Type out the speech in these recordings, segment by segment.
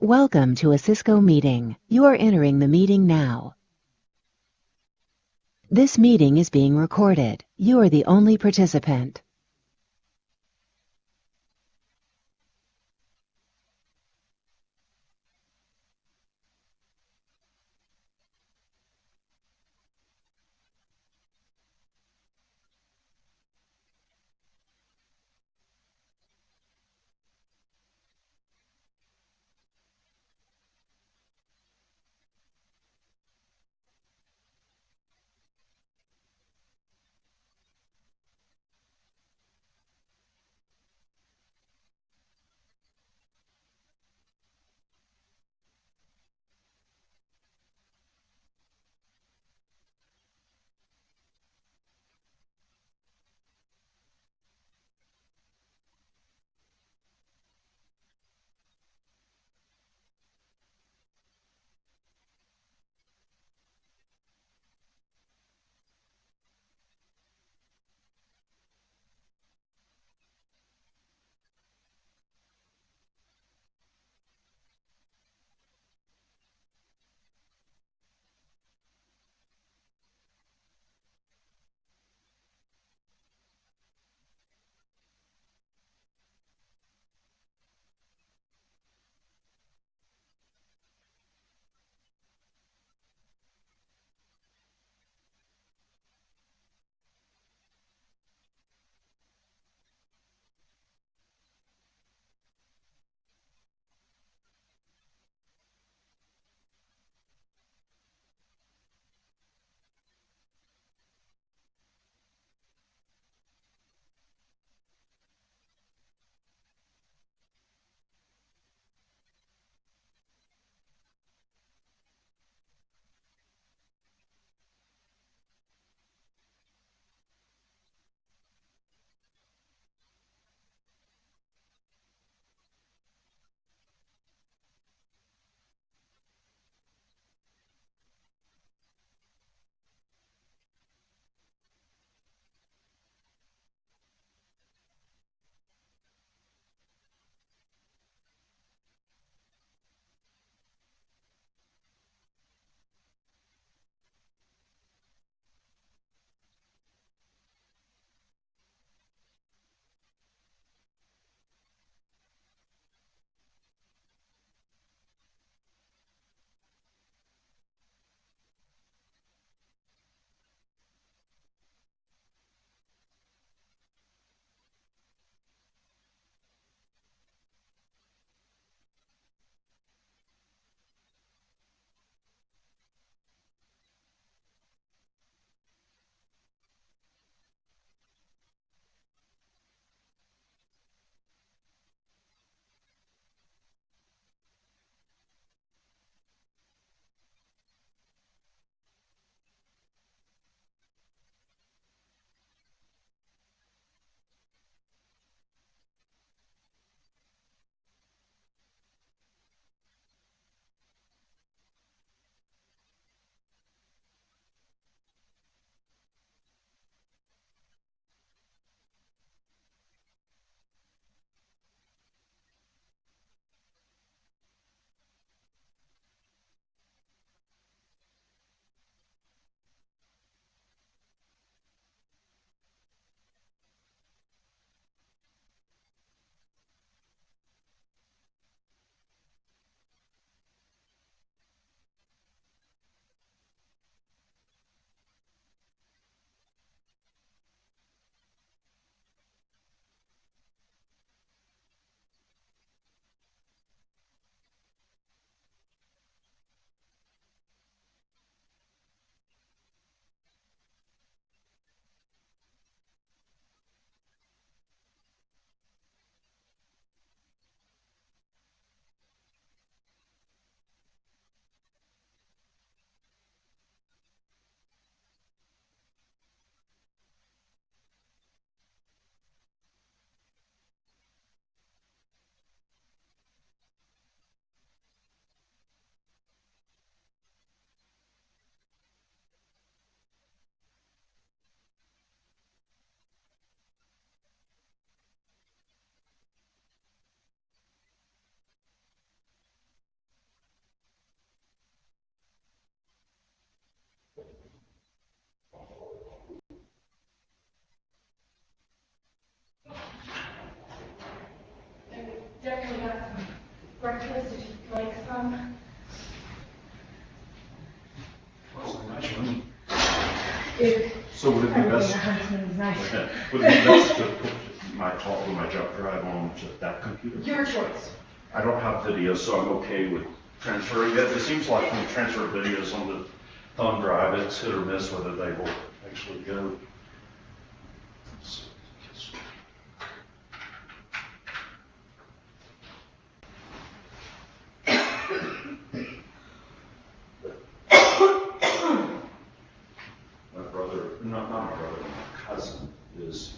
Welcome to a Cisco meeting. You are entering the meeting now. This meeting is being recorded. You are the only participant. welcome. Well, nice one. If So would it be everything best? at Huntsman's nice. Would it be best to put my jump drive on to that computer? Your choice. I don't have video, so I'm okay with transferring it. It seems like when you transfer videos on the thumb drive, it's hit or miss whether they will actually go. Not my brother, my cousin is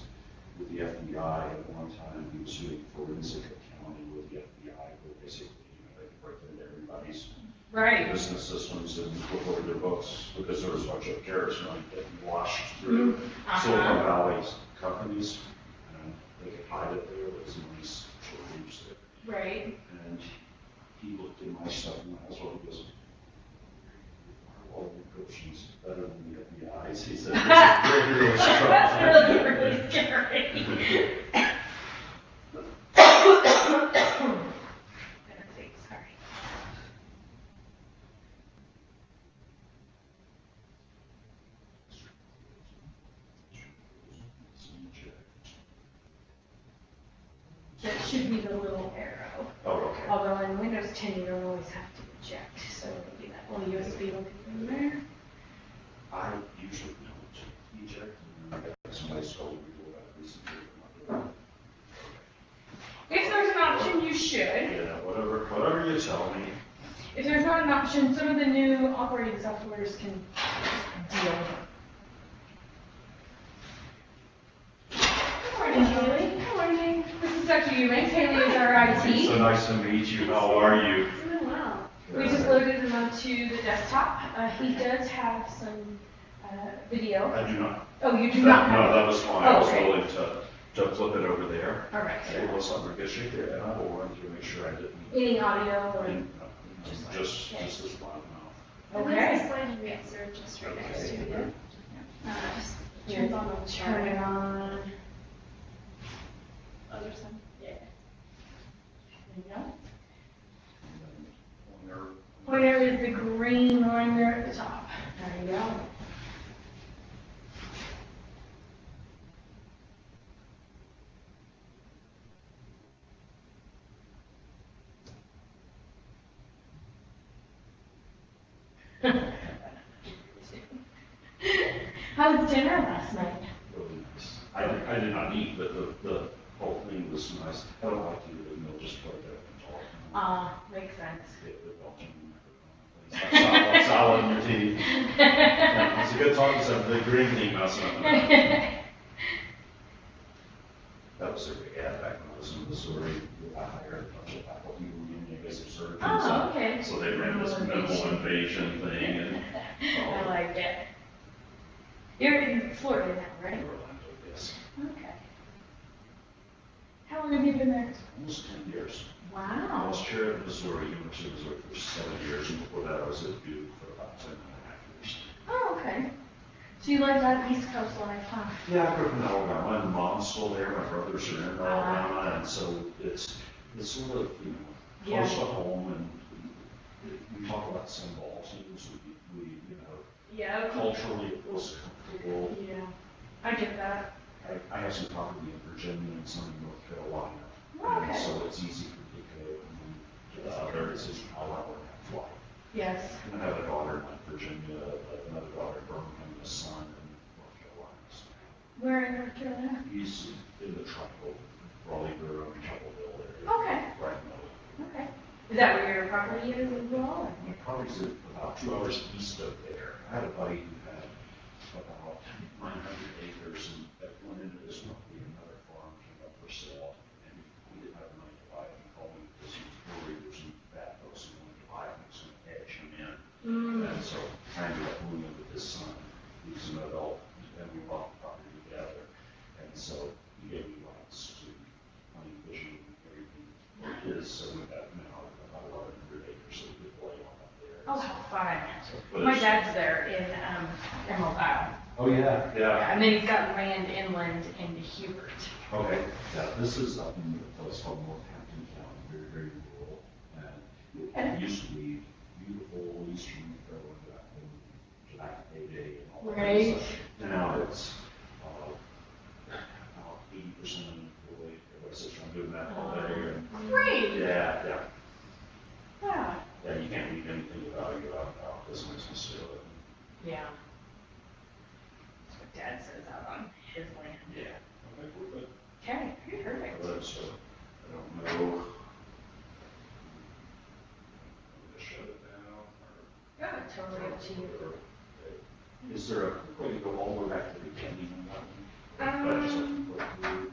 with the FBI. At one time, he was doing forensic accounting with the FBI, where basically, they could break into everybody's business systems and look over their books, because there was a bunch of carrots money getting washed through Silicon Valley companies. They could hide it there, but some nice short use there. Right. And he looked in my stuff, and that's what he goes, all encryption's better than the FBI's. He said, this is really strong. That's really scary. Sorry. That should be the little arrow. Oh, okay. Although in Windows 10 you don't always have to eject, so maybe that little USB will get in there. I usually don't eject, and I got somebody told me to do that recently. If there's an option, you should. Yeah, whatever you tell me. If there's not an option, some of the new operating softwares can deal with it. Good morning, Haley. Good morning. This is Dr. Eubanks. Haley is our IT. So nice to meet you. How are you? Doing well. We just loaded him onto the desktop. He does have some video. I do not. Oh, you do not have No, it? that was fine. Oh, I was okay. willing to flip it over there. All right. It was under good shape there, and I will run through, make sure I didn't. Any audio or? Just this one now. Okay. There's a slide answer just right next to it. Just turn on the Turn it on. other side. Yeah. There you go. Pointer is the green line there at the top. There you go. How was dinner last night? Really nice. I did not eat, but the whole thing was nice. I don't like to eat the meal just like that and talk. Makes sense. Get the Belgian microphone. Salad in your teeth. Yeah, it's a good talking stuff. The green thing messing up. That was a big ad back when I was in Missouri. I hired a bunch of faculty who were union invasive surgeons. Oh, okay. So they ran this minimal invasion thing and. I like it. You're in Florida now, right? Orlando, yes. Okay. How long have you been there? Almost 10 years. I Wow. was chair of Missouri, University of Missouri for 7 years, and before that I was at Duke for about 10 and a half years. Oh, okay. So you like that East Coast life, huh? Yeah, I grew up in Alabama. My mom's still there. My brothers are in Alabama, and so it's sort of close to home. And we talk about some ball teams. We Yeah. culturally it feels comfortable. Yeah. I get that. I have some property in Virginia and some in North Carolina, Okay. and so it's easy for me to go out there. It's just an hour and a half flight. Yes. And I have a daughter in Virginia, another daughter in Birmingham, and a son in North Carolina. So Where in North Carolina? he's in the Triangle, Raleigh, Durham, Chapelville area. Okay. Right in the middle. Okay. Is that where your property is as well? My property's about 2 hours east of there. I had a buddy who had about 900 acres, and at one end of his property, another farm came up for sale, and he didn't have money to buy it. He called me because he was worried there was some bad folks who wanted to buy it, and he was going to edge him in. And so I ended up moving with his son, who's an adult, and we bought the property together. And so he gave me rights to hunting, fishing, everything. It is, so we got now about 1,100 acres, so we could play on up there. Oh, how fun. But My it's- dad's there in Emerald Isle. Oh, yeah. Yeah. And then he's got land inland into Hubert. Okay. Yeah, this is up in a place called Northampton County, very, very rural. And it used to be Right. Now it's about 80% employee. Everybody sits around doing that all day. And Great. yeah, yeah. Yeah. Yeah, you can't leave anything without you out this makes me silly. Yeah. That's what Dad says out on his land. Yeah. I think we're good. Okay, perfect. But so, I don't know. Just shut it down or. Yeah, totally up to you. Is there a way to go all the way back to the beginning on that one? Just like to click through.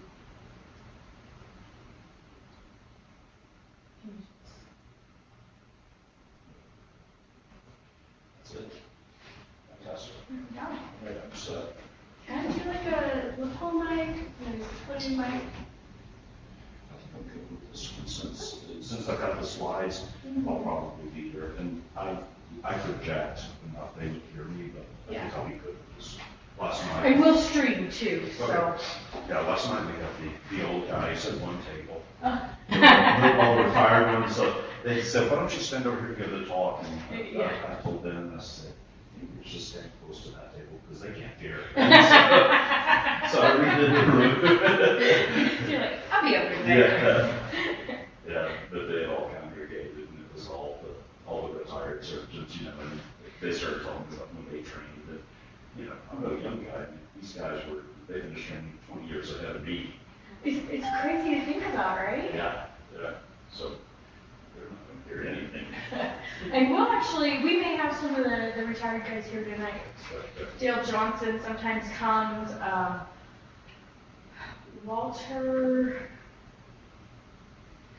That's it. Fantastic. Yeah. Yeah, so. Can I do like a lapel mic, splitting mic? I think I'm good with this one since I've got the slides, I'll probably be here. And I project enough, they would hear me, but I think I'll be good with this. Last night. And we'll stream too, so. Okay. Yeah, last night we got the old guy, he said one table. Oh. The old retired one, so they said, why don't you stand over here and give it a talk? And Yeah. I told them, I said, you just stand close to that table because they can't hear. So I redid the room. You're like, I'll be over there. Yeah, but they all congregated and it was all the retired surgeons, you know, and they started talking about when they trained that, you know, I'm a young guy, and these guys they finished training 20 years ahead of me. It's crazy to think about, right? Yeah, so they're not going to hear anything. And we may have some of the retired guys here tonight. Dale Johnson sometimes comes, Walter,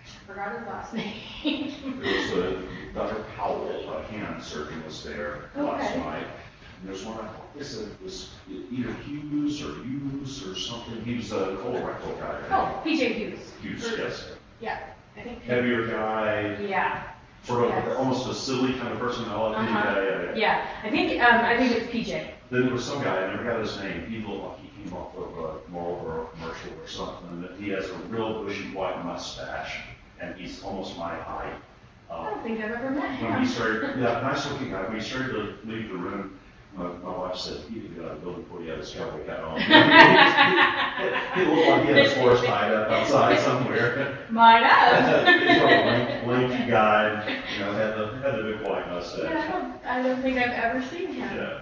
I forgot his last name. There was Dr. Powell, a hand surgeon was there last Okay. night. And there's one, I thought they said it was either Hughes or something. He was a colorectal guy. Oh, PJ Hughes. Hughes, yes. Yeah, I think. Heavier guy, Yeah. sort of Yes. almost a silly kind of personality. Uh-huh. Yeah. Yeah, I think it's PJ. Then there was some guy, I never got his name. He looked like he came off of a Marlboro commercial or something. He has a real bushy white mustache, and he's almost my height. I don't think I've ever met When he him. started, yeah, nice looking guy. When he started to leave the room, my wife said, "You need to get out of the building before he had his cowboy hat on." He looked like he had his horse tied up outside somewhere. Might have. He's a lanky guy, you know, had the big white mustache. Yeah, I don't think I've ever seen him. Yeah.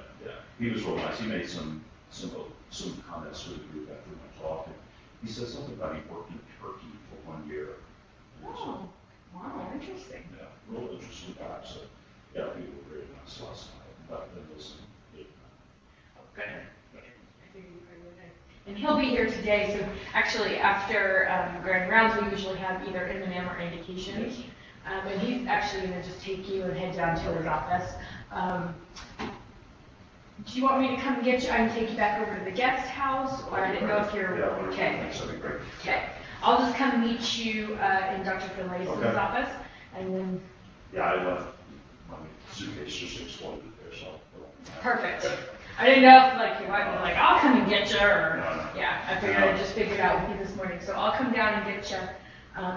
He was real nice. He made some comments to the group after my talk. And he said something about he worked in Turkey for 1 year. Oh, wow, interesting. Yeah, real interesting guy. So, yeah, people were very nice last night. But then listen. Good. And he'll be here today, so actually after grand rounds, we usually have either M&M or indications. And he's actually going to just take you and head down to his office. Do you want me to come and get you? I can take you back over to the guest house, or I didn't know if you're, okay. That'd be great. Okay, I'll just come meet you in Dr. Philace's Okay. office, and then. Yeah, I left my suitcase just exploded there, so. Perfect. I didn't know if like your wife was like, I'll come and get you, or No. yeah, I figured I'd just figure it out with you this morning. So I'll come down and get you.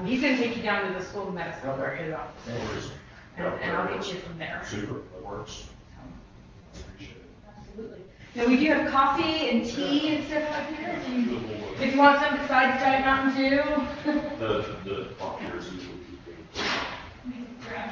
He's gonna take you down to the school of medicine where his office No is, worries. and I'll get you from there. Super, that works. I appreciate it. Absolutely. Now we do have coffee and tea and stuff up here. If you want some besides Diet Mountain Dew. The doctors usually keep Grab.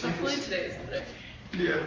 Hopefully today's the day. Yeah.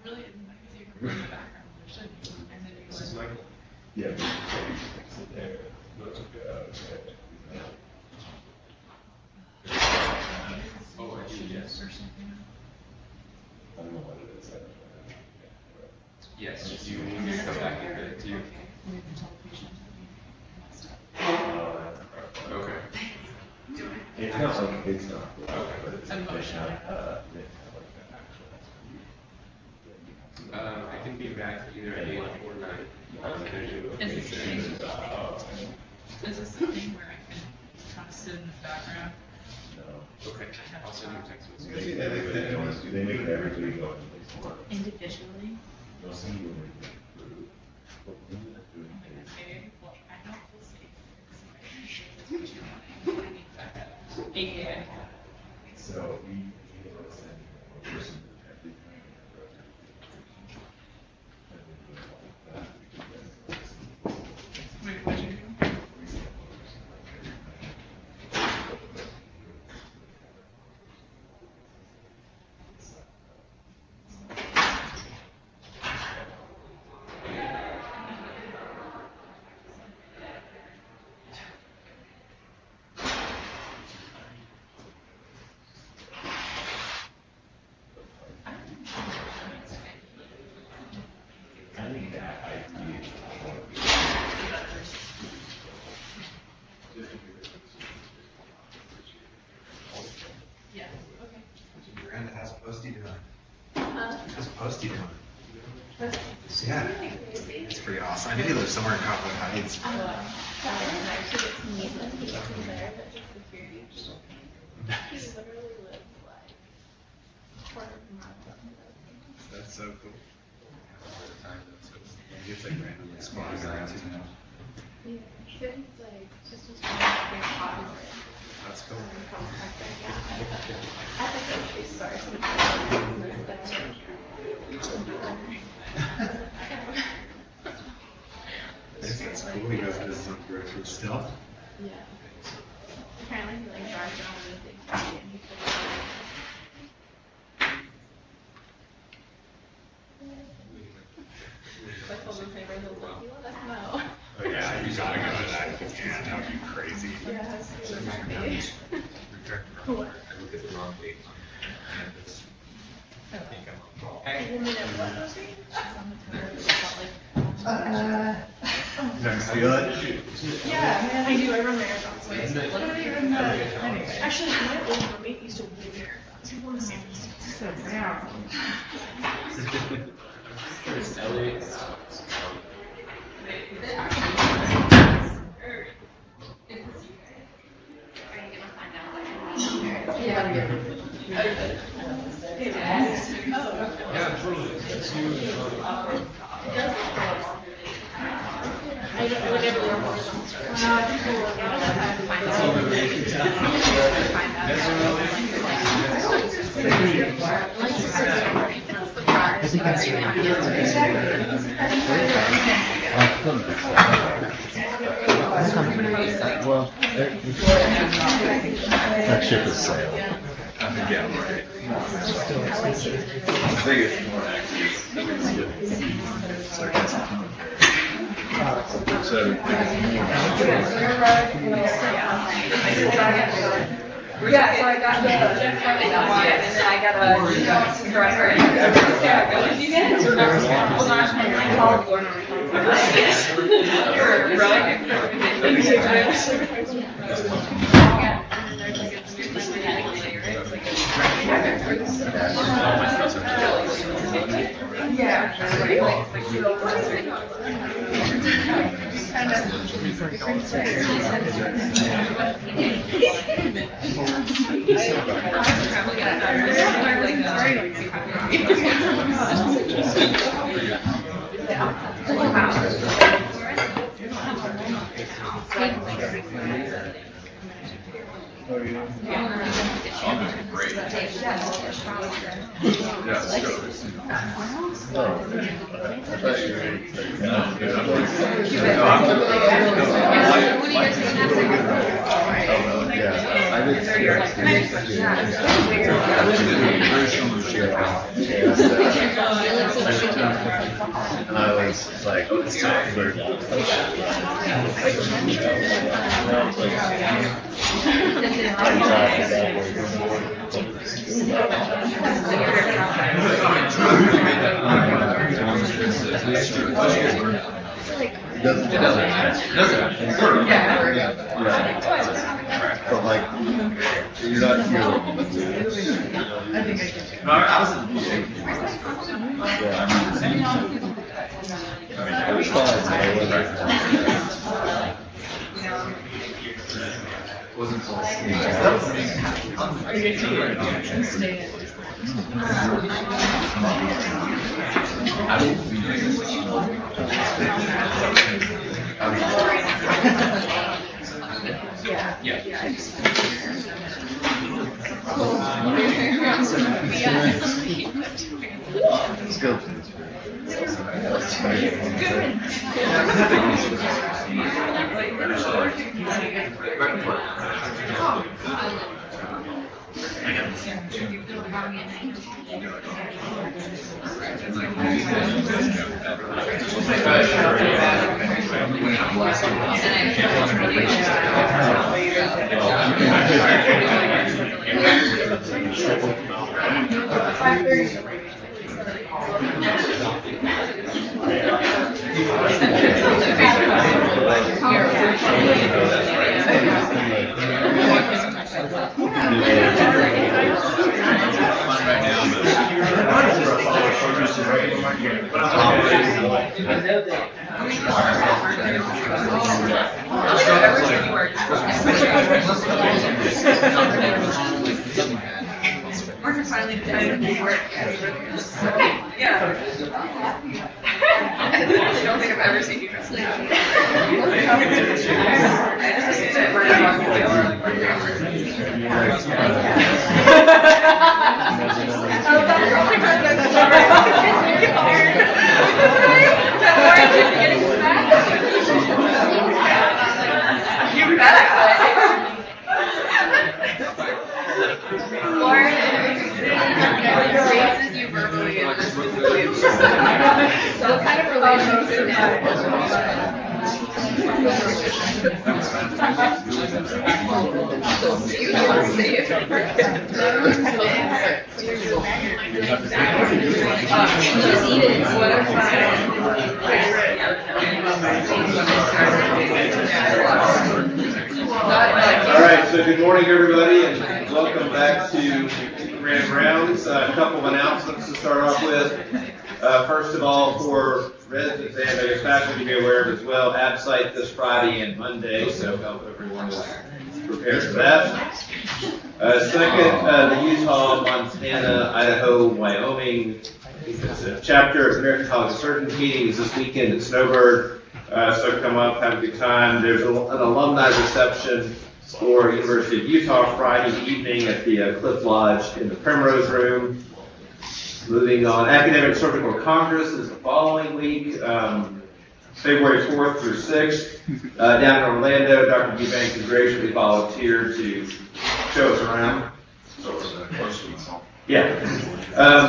Really isn't that easy from the background, there should be, and then you This is go. Michael. Yeah. There. Oh, I do, yes. Or something. I don't know what it is. Yes, do you need me to come back and get it to you? And you can tell the patient that we messed up. Okay. It's not like, it's not. Okay. But it's Emotional. I can be back either at 8 or 9. Is this the thing? Is this the thing where I can kind of sit in the background? Okay, I'll send you a text message. They make everybody go. Individually? They'll send you a group. But when you're not doing Okay, things, well, I know this is I need backup. AKA. so we send a person every time. Wait, what'd you do? I think that idea. Yeah, okay. Miranda, how's Posty doing? How's Posty doing? Yeah, it's pretty awesome. I knew he lived somewhere in Copland Heights. That's so cool. He gets like randomly spawning around, you know. That's cool. That's cool. He goes to his own grocery still. Yeah. Apparently he like drives around with a big bag and he I told him favor and he was like, you let us know. Oh yeah, you gotta go to that. Yeah, that would be crazy. Yeah, it's really happy. I look at the wrong date on campus. I think I'm on. Hey. Feel it? Yeah, man, I do. I run marathons. Wait, literally run the. Actually, my old roommate used to win marathons. He won so now. Yeah, totally. I don't would never work I think that's well, that ship is sailed. Yeah, right. I think it's more actually sarcastic. So, Yeah, so I got the, and then I got a driver. And you guys remember, hold on, I called Warner. You're I And I was like, oh, it's time for But like, you're not I think I can. No, I was in the it was wasn't close. I get to stay in. Let's go. Martha finally decided to work. Yeah. I don't think I've ever seen you dress like that. I just sit right you bet. Lauren raises you verbally and physically. So what kind of relationship is that? You don't say it. Just eat it. What All right, so good morning, everybody, and welcome back to Grand Rounds. A couple of announcements to start off with. First of all, for residents and I guess faculty to be aware of as well, AppSite this Friday and Monday, so hope everyone is prepared for that. Second, the Utah, Montana, Idaho, Wyoming chapter of American College of Surgeons meeting is this weekend at Snowbird. So come up, have a good time. There's an alumni reception for University of Utah Friday evening at the Cliff Lodge in the Primrose Room. Moving on, Academic Surgical Congress is the following week, February 4th through 6th. Down in Orlando, Dr. Eubanks has graciously volunteered to show us around. Yeah.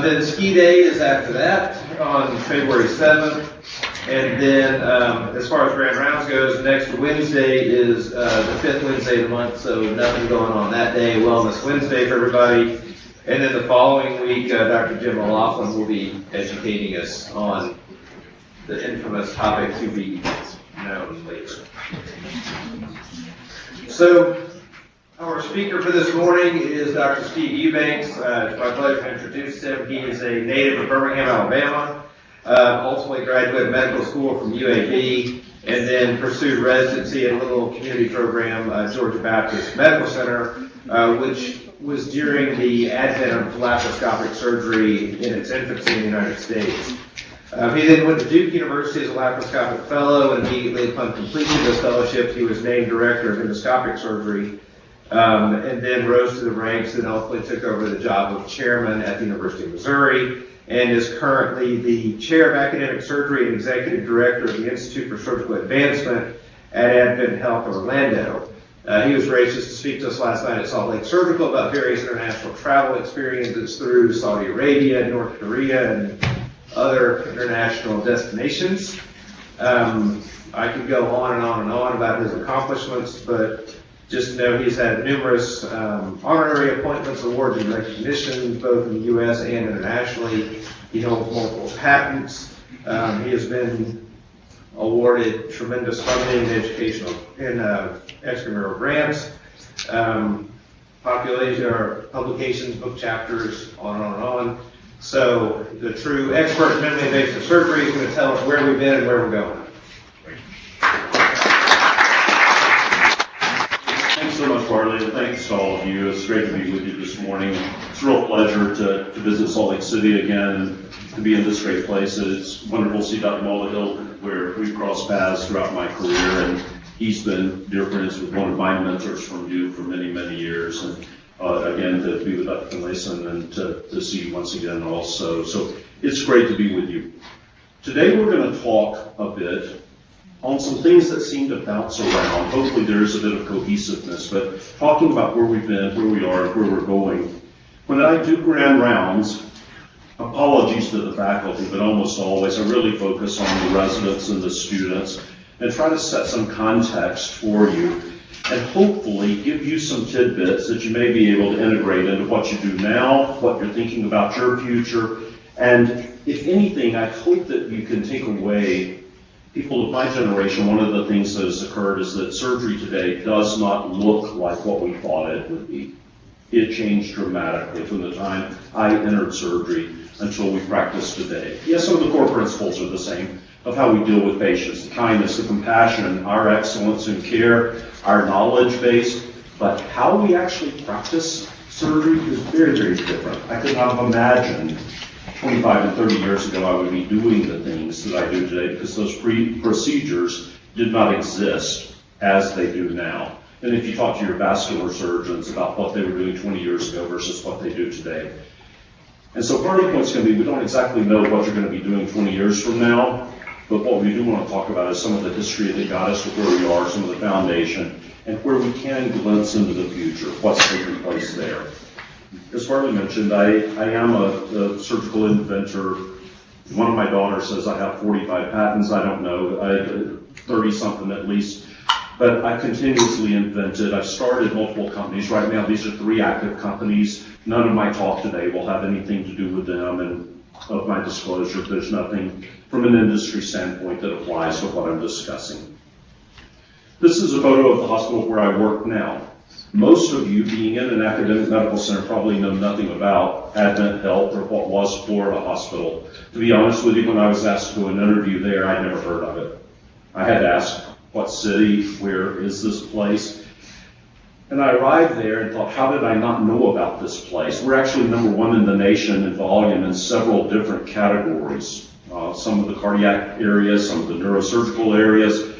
Then Ski Day is after that on February 7th. And then as far as Grand Rounds goes, next Wednesday is the 5th Wednesday of the month, so nothing going on that day. Wellness Wednesday for everybody. And then the following week, Dr. Jim O'Loughlin will be educating us on the infamous topic to be known later. So, our speaker for this morning is Dr. Steve Eubanks. It's my pleasure to introduce him. He is a native of Birmingham, Alabama, ultimately graduated medical school from UofU, and then pursued residency at a little community program, Georgia Baptist Medical Center, which was during the advent of laparoscopic surgery in its infancy in the United States. He then went to Duke University as a laparoscopic fellow, and immediately upon completing this fellowship, he was named director of endoscopic surgery, and then rose to the ranks and ultimately took over the job of chairman at the University of Missouri, and is currently the chair of academic surgery and executive director of the Institute for Surgical Advancement at Advent Health Orlando. He was gracious to speak to us last night at Salt Lake Surgical about various international travel experiences through Saudi Arabia, North Korea, and other international destinations. I could go on and on and on about his accomplishments, but just know he's had numerous honorary appointments, awards, and recognitions, both in the U.S. and internationally. He holds multiple patents. He has been awarded tremendous funding in educational and extramural grants, population or publications, book chapters, on and on and on. So the true expert in minimally invasive surgery is going to tell us where we've been and where we're going. Thanks so much, Barley, and thanks to all of you. It's great to be with you this morning. It's a real pleasure to visit Salt Lake City again and to be in this great place. It's wonderful to see Dr. Mullihill, where we've crossed paths throughout my career, and he's been dear friends with one of my mentors from Duke for many, many years. And again, to be with Dr. Finlayson and to see you once again also. So it's great to be with you. Today we're going to talk a bit on some things that seem to bounce around. Hopefully there is a bit of cohesiveness, but talking about where we've been, where we are, and where we're going. When I do grand rounds, apologies to the faculty, but almost always I really focus on the residents and the students and try to set some context for you and hopefully give you some tidbits that you may be able to integrate into what you do now, what you're thinking about your future, and if anything, I hope that you can take away. People of my generation, one of the things that has occurred is that surgery today does not look like what we thought it would be. It changed dramatically from the time I entered surgery until we practice today. Yes, some of the core principles are the same of how we deal with patients, the kindness, the compassion, our excellence in care, our knowledge base, but how we actually practice surgery is very, very different. I could not have imagined 25 and 30 years ago I would be doing the things that I do today because those procedures did not exist as they do now. And if you talk to your vascular surgeons about what they were doing 20 years ago versus what they do today. And so part of the point is going to be we don't exactly know what you're going to be doing 20 years from now, but what we do want to talk about is some of the history that got us to where we are, some of the foundation, and where we can glimpse into the future, what's taking place there. As Farley mentioned, I am a surgical inventor. One of my daughters says I have 45 patents. I don't know, 30-something at least. But I continuously invented. I've started multiple companies. Right now, these are 3 active companies. None of my talk today will have anything to do with them. And of my disclosure, there's nothing from an industry standpoint that applies to what I'm discussing. This is a photo of the hospital where I work now. Most of you, being in an academic medical center, probably know nothing about Advent Health or what was Florida Hospital. To be honest with you, when I was asked to do an interview there, I'd never heard of it. I had asked, what city, where is this place? And I arrived there and thought, how did I not know about this place? We're actually #1 in the nation in volume in several different categories. Some of the cardiac areas, some of the neurosurgical areas.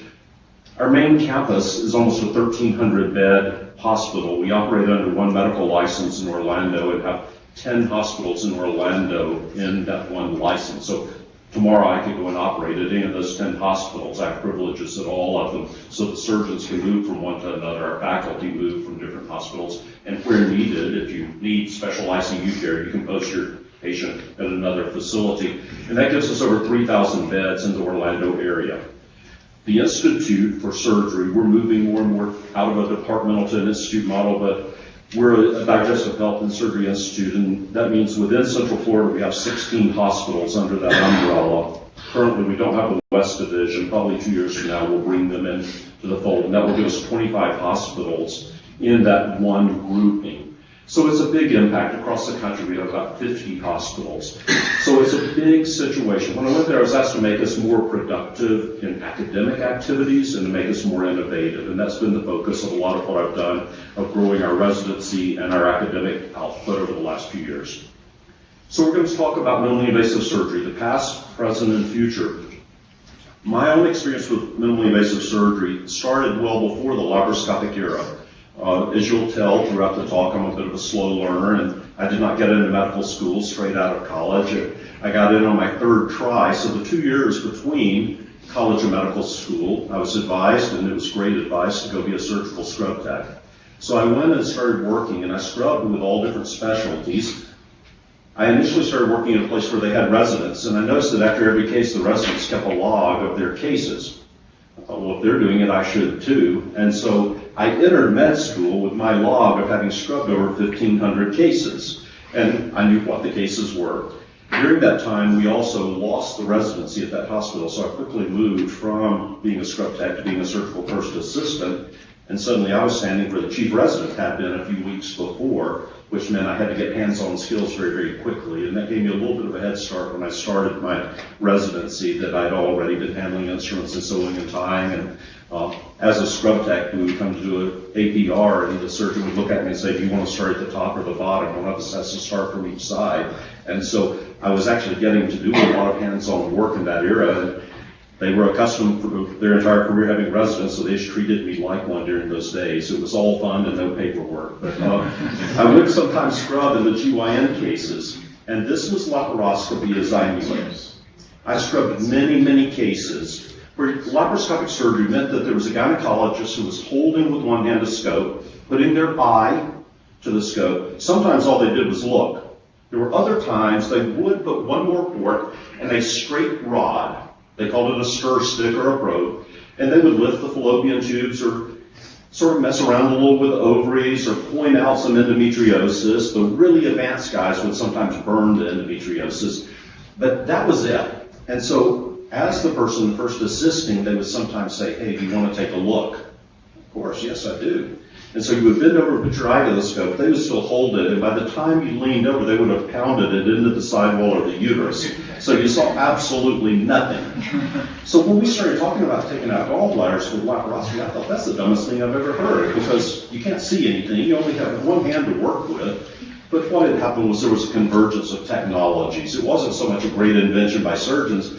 Our main campus is almost a 1,300 bed hospital. We operate under one medical license in Orlando and have 10 hospitals in Orlando in that one license. So tomorrow I could go and operate at any of those 10 hospitals. I have privileges at all of them so the surgeons can move from one to another. Our faculty move from different hospitals. And where needed, if you need special ICU care, you can post your patient at another facility. And that gives us over 3,000 beds in the Orlando area. The Institute for Surgery, we're moving more and more out of a departmental to an institute model, but we're a digestive health and surgery institute, and that means within Central Florida we have 16 hospitals under that umbrella. Currently we don't have the West Division. Probably 2 years from now we'll bring them in to the fold, and that will give us 25 hospitals in that one grouping. So it's a big impact. Across the country we have about 50 hospitals. So it's a big situation. When I went there I was asked to make us more productive in academic activities and to make us more innovative, and that's been the focus of a lot of what I've done of growing our residency and our academic output over the last few years. So we're going to talk about minimally invasive surgery, the past, present, and future. My own experience with minimally invasive surgery started well before the laparoscopic era. As you'll tell throughout the talk, I'm a bit of a slow learner, and I did not get into medical school straight out of college. I got in on my 3rd try, so the 2 years between College of Medical School. I was advised, and it was great advice, to go be a surgical scrub tech. So I went and started working, and I scrubbed with all different specialties. I initially started working at a place where they had residents, and I noticed that after every case, the residents kept a log of their cases. I thought, well, if they're doing it, I should too. And so I entered med school with my log of having scrubbed over 1,500 cases, and I knew what the cases were. During that time, we also lost the residency at that hospital, so I quickly moved from being a scrub tech to being a surgical first assistant, and suddenly I was standing where the chief resident had been a few weeks before, which meant I had to get hands-on skills very, very quickly, and that gave me a little bit of a head start when I started my residency, that I'd already been handling instruments and sewing and tying, and as a scrub tech, we would come to do an APR, and the surgeon would look at me and say, do you want to start at the top or the bottom? One of us has to start from each side. And so I was actually getting to do a lot of hands-on work in that era, and they were accustomed for their entire career having residents, so they just treated me like one during those days. It was all fun and no paperwork. But I would sometimes scrub in the GYN cases, and this was laparoscopy as I knew it. I scrubbed many, many cases where laparoscopic surgery meant that there was a gynecologist who was holding with one hand a scope, putting their eye to the scope. Sometimes all they did was look. There were other times they would put one more port and a straight rod, they called it a stir stick or a probe, and they would lift the fallopian tubes or sort of mess around a little with the ovaries or point out some endometriosis. The really advanced guys would sometimes burn the endometriosis, but that was it. And so as the person first assisting, they would sometimes say, hey, do you want to take a look? Of course, yes, I do. And so you would bend over, put your eye to the scope, they would still hold it, and by the time you leaned over, they would have pounded it into the sidewall or the uterus. So you saw absolutely nothing. So when we started talking about taking out gallbladders with laparoscopy, I thought that's the dumbest thing I've ever heard, because you can't see anything, you only have one hand to work with. But what had happened was there was a convergence of technologies. It wasn't so much a great invention by surgeons.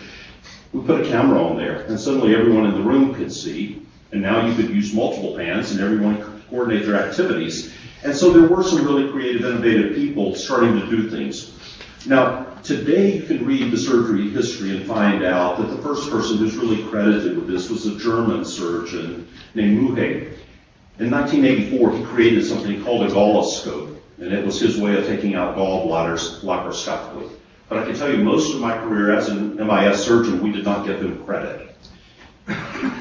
We put a camera on there, and suddenly everyone in the room could see, and now you could use multiple hands, and everyone could coordinate their activities. And so there were some really creative, innovative people starting to do things. Now, today you can read the surgery history and find out that the first person who's really credited with this was a German surgeon named Muhe. In 1984, he created something called a galloscope, and it was his way of taking out gallbladders laparoscopically. But I can tell you, most of my career as an MIS surgeon, we did not give him credit.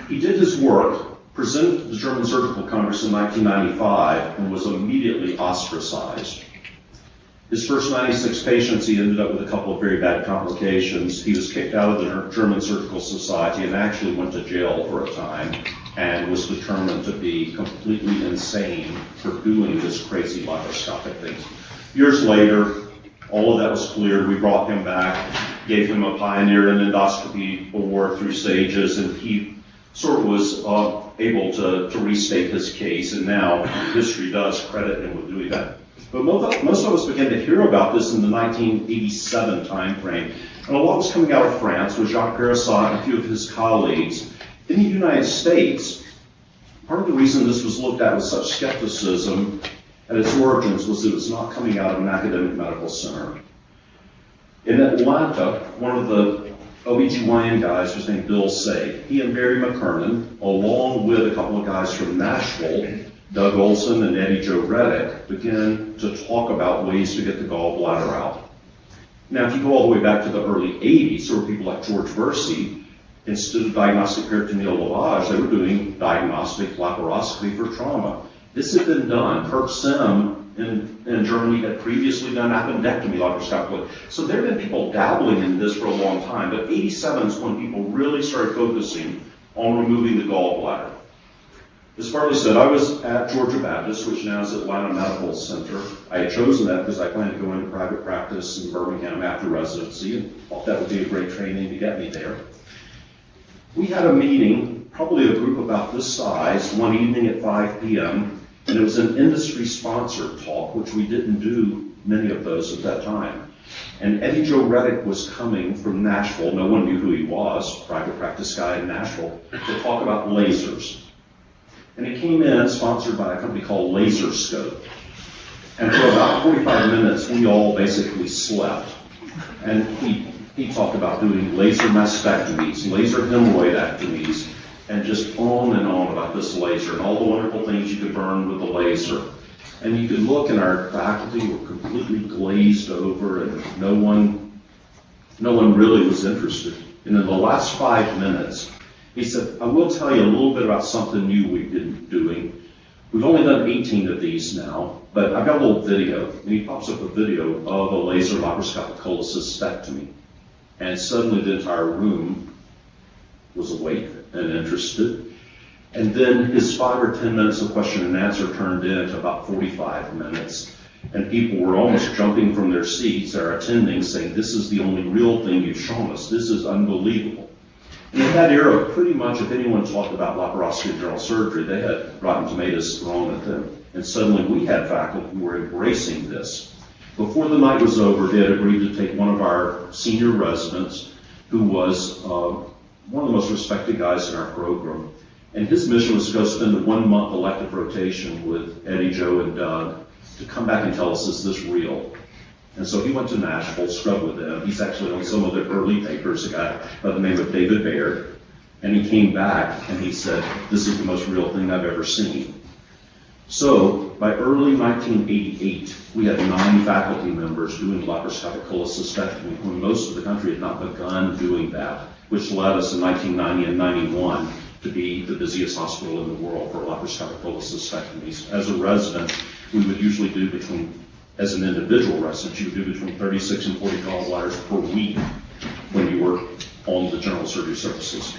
He did his work, presented to the German Surgical Congress in 1995, and was immediately ostracized. His first 96 patients, he ended up with a couple of very bad complications. He was kicked out of the German Surgical Society and actually went to jail for a time and was determined to be completely insane for doing this crazy laparoscopic thing. Years later, all of that was cleared. We brought him back, gave him a Pioneer in Endoscopy Award through SAGES, and he sort of was able to restate his case, and now history does credit him with doing that. But most of us began to hear about this in the 1987 timeframe, and a lot was coming out of France with Jacques Parissat and a few of his colleagues. In the United States, part of the reason this was looked at with such skepticism at its origins was that it was not coming out of an academic medical center. In Atlanta, one of the OBGYN guys was named Bill Say. He and Barry McKernan, along with a couple of guys from Nashville, Doug Olson and Eddie Joe Reddick, began to talk about ways to get the gallbladder out. Now, if you go all the way back to the early 80s, there were people like George Versey. Instead of diagnostic peritoneal lavage, they were doing diagnostic laparoscopy for trauma. This had been done. Kurt Sim in Germany had previously done appendectomy laparoscopically. So there have been people dabbling in this for a long time, but 87 is when people really started focusing on removing the gallbladder. As Farley said, I was at Georgia Baptist, which now is Atlanta Medical Center. I had chosen that because I planned to go into private practice in Birmingham after residency and thought that would be a great training to get me there. We had a meeting, probably a group about this size, one evening at 5 p.m., and it was an industry-sponsored talk, which we didn't do many of those at that time. And Eddie Joe Reddick was coming from Nashville. No one knew who he was, private practice guy in Nashville, to talk about lasers. And he came in sponsored by a company called LaserScope. And for about 45 minutes, we all basically slept. And he he talked about doing laser mastectomies, laser hemorrhoidectomies, and just on and on about this laser and all the wonderful things you could burn with a laser. And you could look, and our faculty were completely glazed over, and no one really was interested. And in the last 5 minutes, he said, I will tell you a little bit about something new we've been doing. We've only done 18 of these now, but I've got a little video. And he pops up a video of a laser laparoscopic cholecystectomy. And suddenly the entire room was awake and interested. And then his 5 or 10 minutes of question and answer turned into about 45 minutes. And people were almost jumping from their seats, our attending, saying, this is the only real thing you've shown us. This is unbelievable. And in that era, pretty much if anyone talked about laparoscopy and general surgery, they had Rotten Tomatoes thrown at them. And suddenly we had faculty who were embracing this. Before the night was over, they had agreed to take one of our senior residents, who was one of the most respected guys in our program. And his mission was to go spend a 1-month elective rotation with Eddie, Joe, and Doug to come back and tell us, is this real? And so he went to Nashville, scrubbed with them. He's actually on some of their early papers, a guy by the name of David Baird. And he came back and he said, this is the most real thing I've ever seen. So by early 1988, we had 9 faculty members doing laparoscopic cholecystectomy when most of the country had not begun doing that, which led us in 1990 and 91 to be the busiest hospital in the world for laparoscopic cholecystectomies. As a resident, we would usually do as an individual resident, you would do between 36 and 40 gallbladders per week when you were on the general surgery services.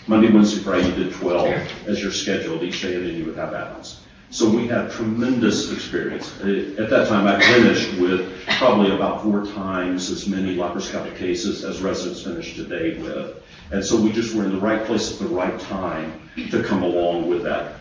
Monday, Wednesday, Friday, you did 12 as you're scheduled each day, and then you would have add-ons. So we had tremendous experience. At that time, I finished with probably about 4 times as many laparoscopic cases as residents finish today with. And so we just were in the right place at the right time to come along with that.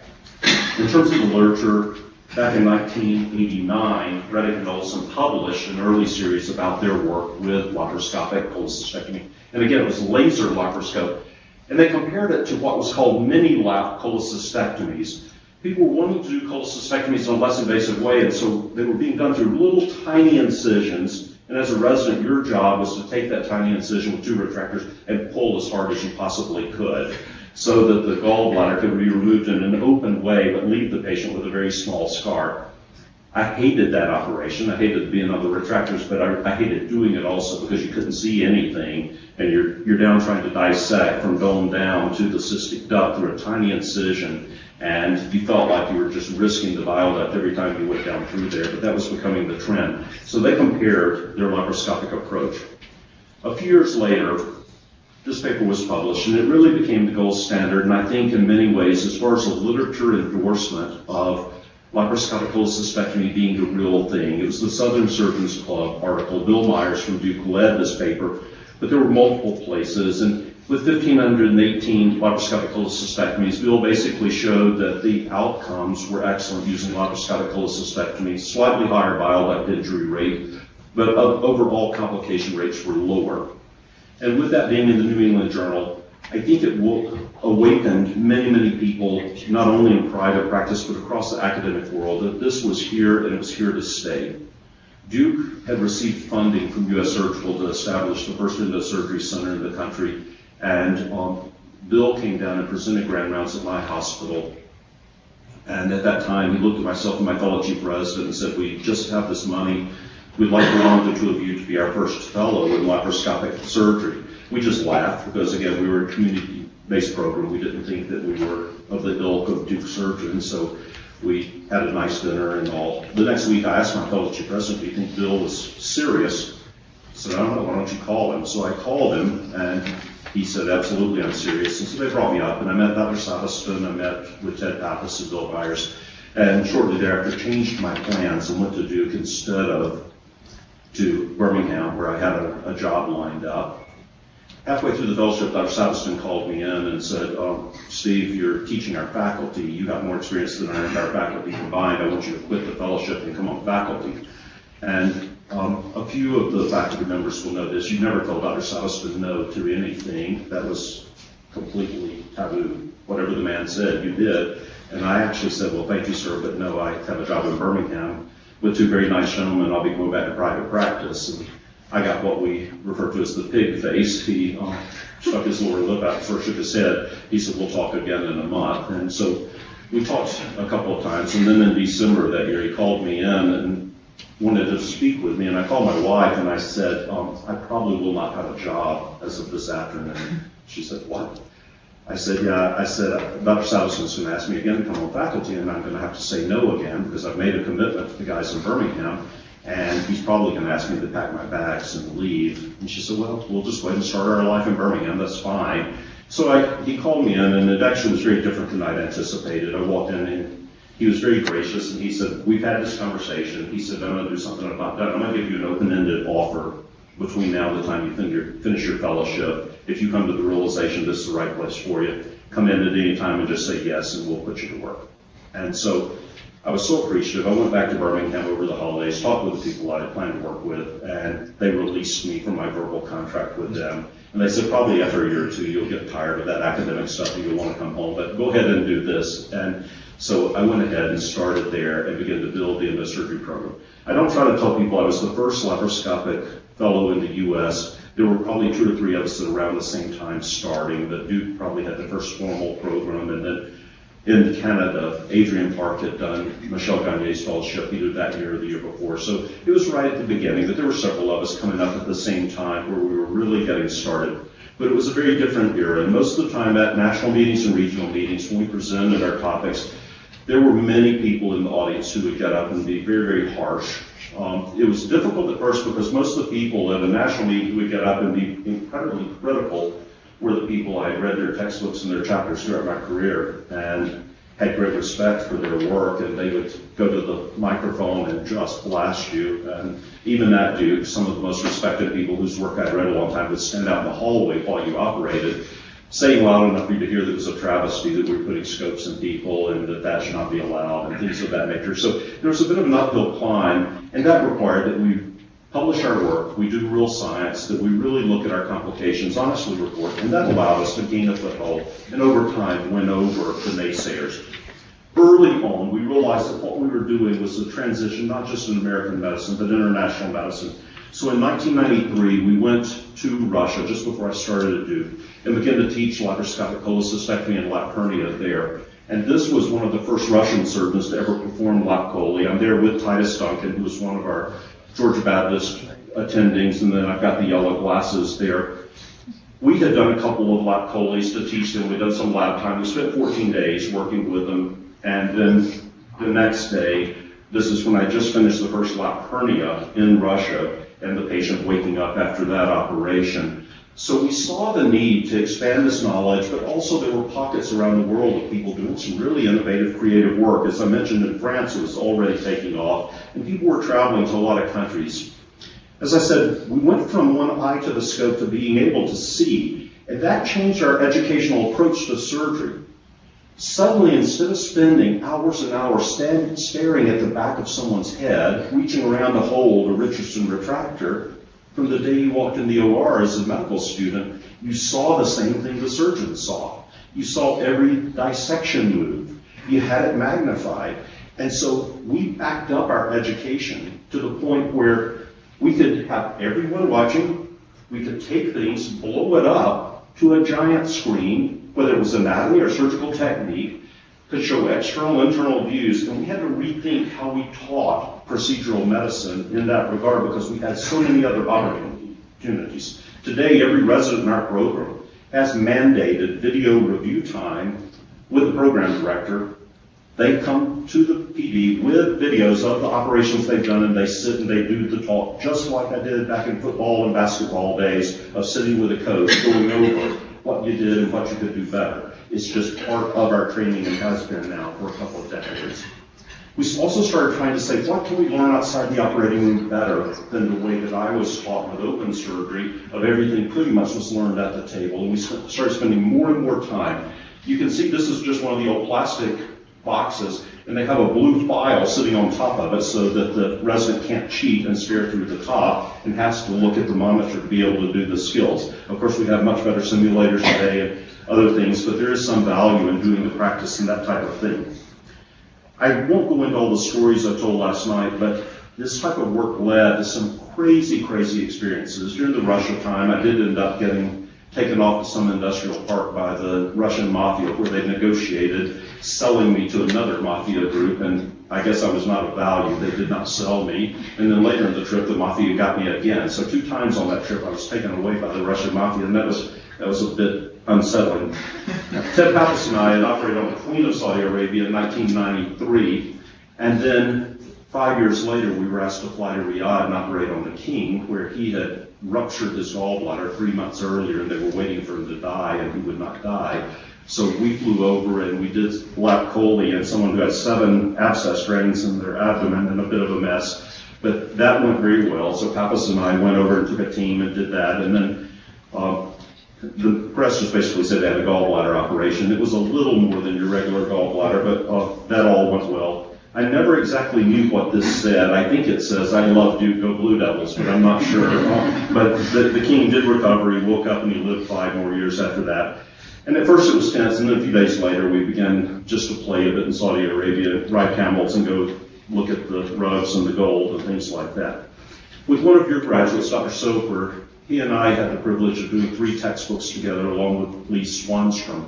In terms of the literature, back in 1989, Reddick and Olson published an early series about their work with laparoscopic cholecystectomy. And again, it was laser laparoscope. And they compared it to what was called mini-lap cholecystectomies. People were wanting to do cholecystectomies in a less invasive way, and so they were being done through little tiny incisions. And as a resident, your job was to take that tiny incision with 2 retractors and pull as hard as you possibly could, so that the gallbladder could be removed in an open way, but leave the patient with a very small scar. I hated that operation. I hated being on the retractors, but I hated doing it also because you couldn't see anything, and you're down trying to dissect from dome down to the cystic duct through a tiny incision, and you felt like you were just risking the bile duct every time you went down through there, but that was becoming the trend. So they compared their laparoscopic approach. A few years later, this paper was published, and it really became the gold standard, and I think in many ways, as far as the literature endorsement of laparoscopic cholecystectomy being the real thing. It was the Southern Surgeons Club article. Bill Myers from Duke led this paper, but there were multiple places, and with 1,518 laparoscopic cholecystectomies, Bill basically showed that the outcomes were excellent using laparoscopic cholecystectomy, slightly higher bile duct injury rate, but overall complication rates were lower. And with that being in the New England Journal, I think it awakened many, many people, not only in private practice, but across the academic world, that this was here and it was here to stay. Duke had received funding from U.S. Surgical to establish the first endosurgery center in the country, and Bill came down and presented grand rounds at my hospital. And at that time, he looked at myself and my fellow chief resident and said, we just have this money. We'd like to want the 2 of you to be our first fellow in laparoscopic surgery. We just laughed because, again, we were a community-based program. We didn't think that we were of the ilk of Duke surgeons, so we had a nice dinner and all. The next week, I asked my fellow chief president, do you think Bill was serious? I said, I don't know, why don't you call him? So I called him, and he said, absolutely, I'm serious. And so they brought me up, and I met Dr. Savaston, I met with Ted Pappas and Bill Byers, and shortly thereafter changed my plans and went to Duke instead of to Birmingham, where I had a job lined up. Halfway through the fellowship, Dr. Savaston called me in and said, Steve, you're teaching our faculty. You have more experience than our entire faculty combined. I want you to quit the fellowship and come on faculty. And a few of the faculty members will know this. You never told Dr. Savaston no to anything. That was completely taboo. Whatever the man said, you did. And I actually said, well, thank you, sir, but no, I have a job in Birmingham with 2 very nice gentlemen. I'll be going back to private practice. And I got what we refer to as the pig face. He stuck his lower lip out, sort of shook his head. He said, we'll talk again in a month. And so we talked a couple of times, and then in December that year, he called me in and wanted to speak with me. And I called my wife and I said, I probably will not have a job as of this afternoon. She said, what? I said, yeah. I said, Dr. Salverson's going to ask me again to come on faculty, and I'm going to have to say no again because I've made a commitment to the guys in Birmingham, and he's probably going to ask me to pack my bags and leave. And she said, well, we'll just wait and start our life in Birmingham. That's fine. So he called me in, and it actually was very different than I'd anticipated. I walked in, and he was very gracious, and he said, we've had this conversation. He said, I'm going to do something about that. I'm going to give you an open-ended offer between now and the time you finish your fellowship. If you come to the realization this is the right place for you, come in at any time and just say yes, and we'll put you to work. And so I was so appreciative. I went back to Birmingham over the holidays, talked with the people I had planned to work with, and they released me from my verbal contract with them. And they said, probably after a year or two, you'll get tired of that academic stuff and you'll want to come home, but go ahead and do this. And so I went ahead and started there and began to build the endosurgery program. I don't try to tell people I was the first laparoscopic fellow in the U.S. There were probably 2 or 3 of us at around the same time starting, but Duke probably had the first formal program, and then in Canada, Adrian Park had done Michel Gagne's fellowship either that year or the year before. So it was right at the beginning that there were several of us coming up at the same time where we were really getting started. But it was a very different era, and most of the time at national meetings and regional meetings, when we presented our topics, there were many people in the audience who would get up and be very, very harsh. It was difficult at first because most of the people at a national meeting who would get up and be incredibly critical were the people I had read their textbooks and their chapters throughout my career and had great respect for their work, and they would go to the microphone and just blast you. And even at Duke, some of the most respected people whose work I'd read a long time would stand out in the hallway while you operated, saying loud enough for you to hear that it was a travesty that we were putting scopes in people and that should not be allowed and things of that nature. So there was a bit of an uphill climb, and that required that we publish our work, we do real science, that we really look at our complications, honestly report, and that allowed us to gain a foothold and over time win over the naysayers. Early on, we realized that what we were doing was a transition not just in American medicine, but international medicine. So in 1993, we went to Russia just before I started at Duke and began to teach laparoscopic cholecystectomy and lap hernia there. And this was one of the first Russian surgeons to ever perform lap chole. I'm there with Titus Duncan, who was one of our Georgia Baptist attendings, and then I've got the yellow glasses there. We had done a couple of lap choles to teach them. We'd done some lab time. We spent 14 days working with them, and then the next day, this is when I just finished the first lap hernia in Russia, and the patient waking up after that operation. So we saw the need to expand this knowledge, but also there were pockets around the world of people doing some really innovative, creative work. As I mentioned, in France, it was already taking off, and people were traveling to a lot of countries. As I said, we went from one eye to the scope to being able to see, and that changed our educational approach to surgery. Suddenly, instead of spending hours and hours staring at the back of someone's head, reaching around to hold a Richardson retractor, from the day you walked in the OR as a medical student, you saw the same thing the surgeon saw. You saw every dissection move. You had it magnified. And so we backed up our education to the point where we could have everyone watching. We could take things, blow it up to a giant screen, whether it was anatomy or surgical technique, could show external, internal views, and we had to rethink how we taught procedural medicine in that regard because we had so many other opportunities. Today, every resident in our program has mandated video review time with the program director. They come to the PD with videos of the operations they've done, and they sit and they do the talk, just like I did back in football and basketball days of sitting with a coach, going over what you did and what you could do better. It's just part of our training and has been now for a couple of decades. We also started trying to say, what can we learn outside the operating room better than the way that I was taught with open surgery of everything pretty much was learned at the table. And we started spending more and more time. You can see this is just one of the old plastic boxes, and they have a blue file sitting on top of it so that the resident can't cheat and stare through the top and has to look at the monitor to be able to do the skills. Of course, we have much better simulators today and other things, but there is some value in doing the practice and that type of thing. I won't go into all the stories I told last night, but this type of work led to some crazy, crazy experiences. During the Russia time, I did end up getting taken off to some industrial park by the Russian mafia where they negotiated selling me to another mafia group, and I guess I was not of value. They did not sell me. And then later in the trip, the mafia got me again. So 2 times on that trip, I was taken away by the Russian mafia, and that was a bit unsettling. Ted Pappas and I had operated on the Queen of Saudi Arabia in 1993, and then 5 years later, we were asked to fly to Riyadh and operate on the King, where he had ruptured his gallbladder 3 months earlier, and they were waiting for him to die, and he would not die. So we flew over and we did lap chole and someone who had 7 abscess rings in their abdomen and a bit of a mess. But that went very well. So Pappas and I went over and took a team and did that. And then the press just basically said they had a gallbladder operation. It was a little more than your regular gallbladder, but that all went well. I never exactly knew what this said. I think it says, "I love Duke, go Blue Devils," but I'm not sure. But the King did recover. He woke up and he lived 5 more years after that. And at first it was tense, and then a few days later we began just to play a bit in Saudi Arabia, ride camels and go look at the rugs and the gold and things like that. With one of your graduates, Dr. Soper, he and I had the privilege of doing 3 textbooks together along with Lee Swanstrom.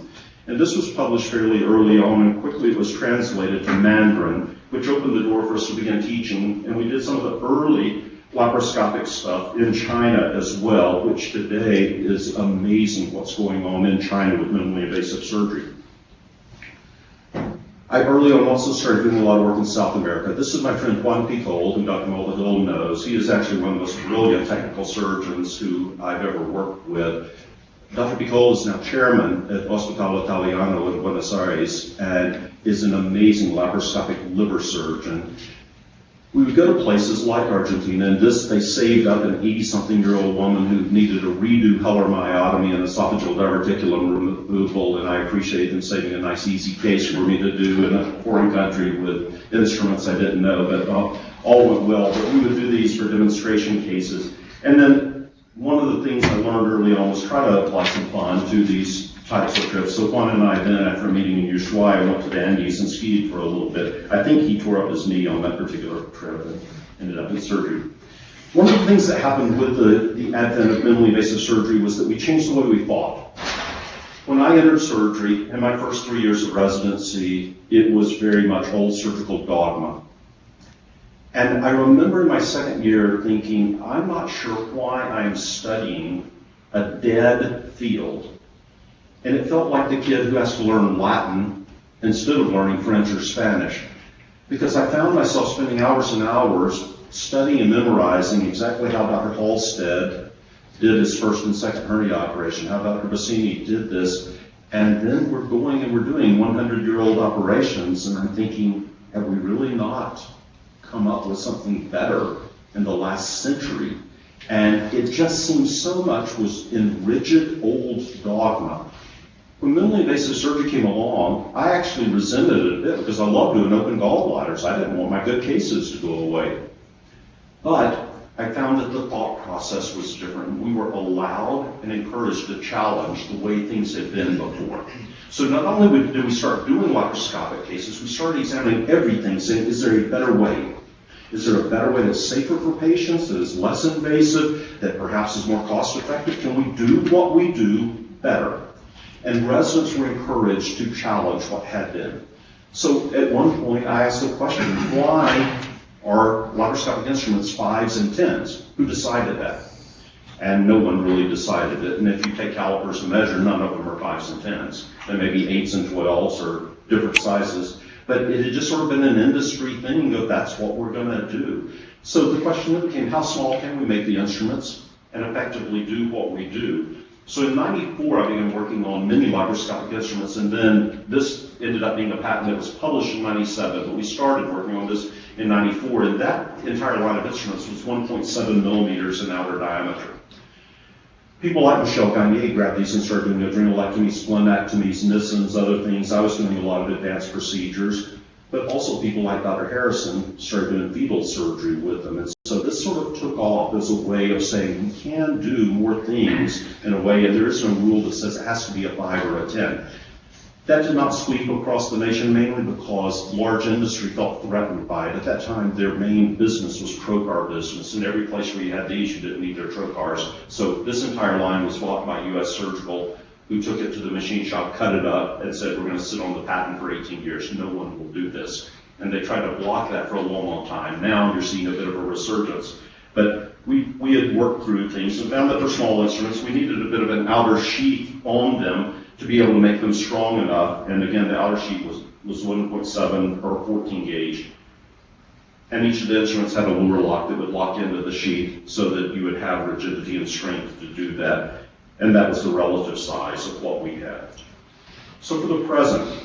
And this was published fairly early on, and quickly it was translated to Mandarin, which opened the door for us to begin teaching. And we did some of the early laparoscopic stuff in China as well, which today is amazing what's going on in China with minimally invasive surgery. I early on also started doing a lot of work in South America. This is my friend Juan Picol, who Dr. Mulvihill knows. He is actually one of the most brilliant technical surgeons who I've ever worked with. Dr. Picol is now chairman at Hospital Italiano in Buenos Aires and is an amazing laparoscopic liver surgeon. We would go to places like Argentina, and they saved up an 80-something-year-old woman who needed a redo color myotomy and esophageal diverticulum removal, and I appreciate them saving a nice, easy case for me to do in a foreign country with instruments I didn't know, but all went well. But we would do these for demonstration cases. And then one of the things I learned early on was try to apply some fun to these types of trips. So Juan and I then, after a meeting in Ushuaia, went to the Andes and skied for a little bit. I think he tore up his knee on that particular trip and ended up in surgery. One of the things that happened with the advent of minimally invasive surgery was that we changed the way we thought. When I entered surgery, in my first 3 years of residency, it was very much old surgical dogma. And I remember in my second year thinking, I'm not sure why I'm studying a dead field. And it felt like the kid who has to learn Latin instead of learning French or Spanish. Because I found myself spending hours and hours studying and memorizing exactly how Dr. Halstead did his first and second hernia operation, how Dr. Bassini did this. And then we're going and we're doing 100-year-old operations, and I'm thinking, have we really not come up with something better in the last century? And it just seems so much was in rigid old dogma. When minimally invasive surgery came along, I actually resented it a bit because I love doing open gallbladders. I didn't want my good cases to go away. But I found that the thought process was different. We were allowed and encouraged to challenge the way things had been before. So not only did we start doing laparoscopic cases, we started examining everything, saying, is there a better way? Is there a better way that's safer for patients, that is less invasive, that perhaps is more cost effective? Can we do what we do better? And residents were encouraged to challenge what had been. So at one point I asked the question, why are laparoscopic instruments 5s and 10s? Who decided that? And no one really decided it. And if you take calipers to measure, none of them are 5s and 10s. They may be 8s and 12s or different sizes. But it had just sort of been an industry thing of that's what we're going to do. So the question then became, how small can we make the instruments and effectively do what we do? So in '94, I began working on many laparoscopic instruments, and then this ended up being a patent that was published in '97, but we started working on this in '94, and that entire line of instruments was 1.7 millimeters in outer diameter. People like Michel Gagne grabbed these and started doing adrenalectomies, splenectomies, Nissens, other things. I was doing a lot of advanced procedures, but also people like Dr. Harrison started doing fetal surgery with them. And so this sort of took off as a way of saying we can do more things in a way, and there is no rule that says it has to be a 5 or a 10. That did not sweep across the nation, mainly because large industry felt threatened by it. At that time, their main business was trocar business, and every place where you had these, you didn't need their trocars. So this entire line was bought by U.S. Surgical, who took it to the machine shop, cut it up, and said, we're going to sit on the patent for 18 years. No one will do this. And they tried to block that for a long, long time. Now you're seeing a bit of a resurgence. But we had worked through things and found that for small instruments, we needed a bit of an outer sheath on them to be able to make them strong enough. And again, the outer sheath was 1.7 or 14 gauge. And each of the instruments had a lure lock that would lock into the sheath so that you would have rigidity and strength to do that. And that was the relative size of what we had. So for the present,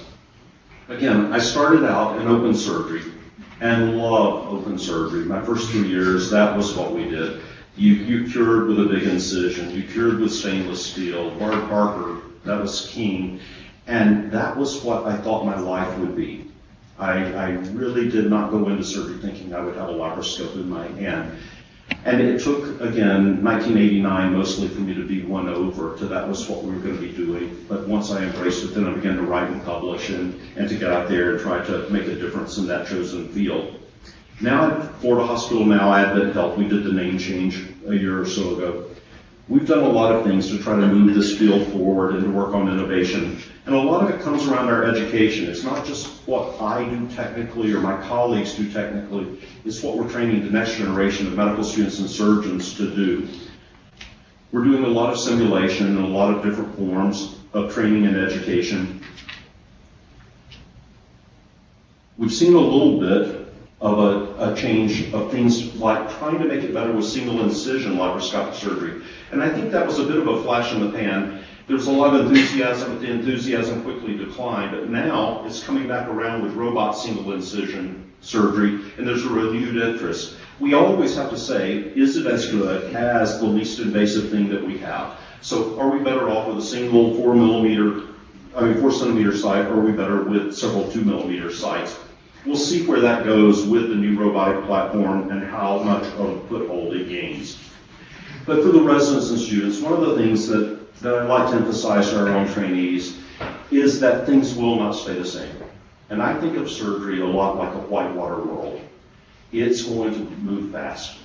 again, I started out in open surgery and loved open surgery. My first 2 years, that was what we did. You cured with a big incision. You cured with stainless steel. Bart Parker, that was king. And that was what I thought my life would be. I really did not go into surgery thinking I would have a laparoscope in my hand. And it took, again, 1989 mostly for me to be won over to that was what we were going to be doing. But once I embraced it, then I began to write and publish and to get out there and try to make a difference in that chosen field. Now at Florida Hospital Now, Advent Health, we did the name change a year or so ago. We've done a lot of things to try to move this field forward and to work on innovation. And a lot of it comes around our education. It's not just what I do technically or my colleagues do technically. It's what we're training the next generation of medical students and surgeons to do. We're doing a lot of simulation and a lot of different forms of training and education. We've seen a little bit of a change of things like trying to make it better with single incision laparoscopic surgery. And I think that was a bit of a flash in the pan. There's a lot of enthusiasm, but the enthusiasm quickly declined. But now it's coming back around with robot single incision surgery, and there's a renewed interest. We always have to say, is it as good as the least invasive thing that we have? So are we better off with a single 4 centimeter site, or are we better with several 2 millimeter sites? We'll see where that goes with the new robotic platform and how much of a foothold it gains. But for the residents and students, one of the things that I like to emphasize to our own trainees is that things will not stay the same. And I think of surgery a lot like a whitewater world. It's going to move fast.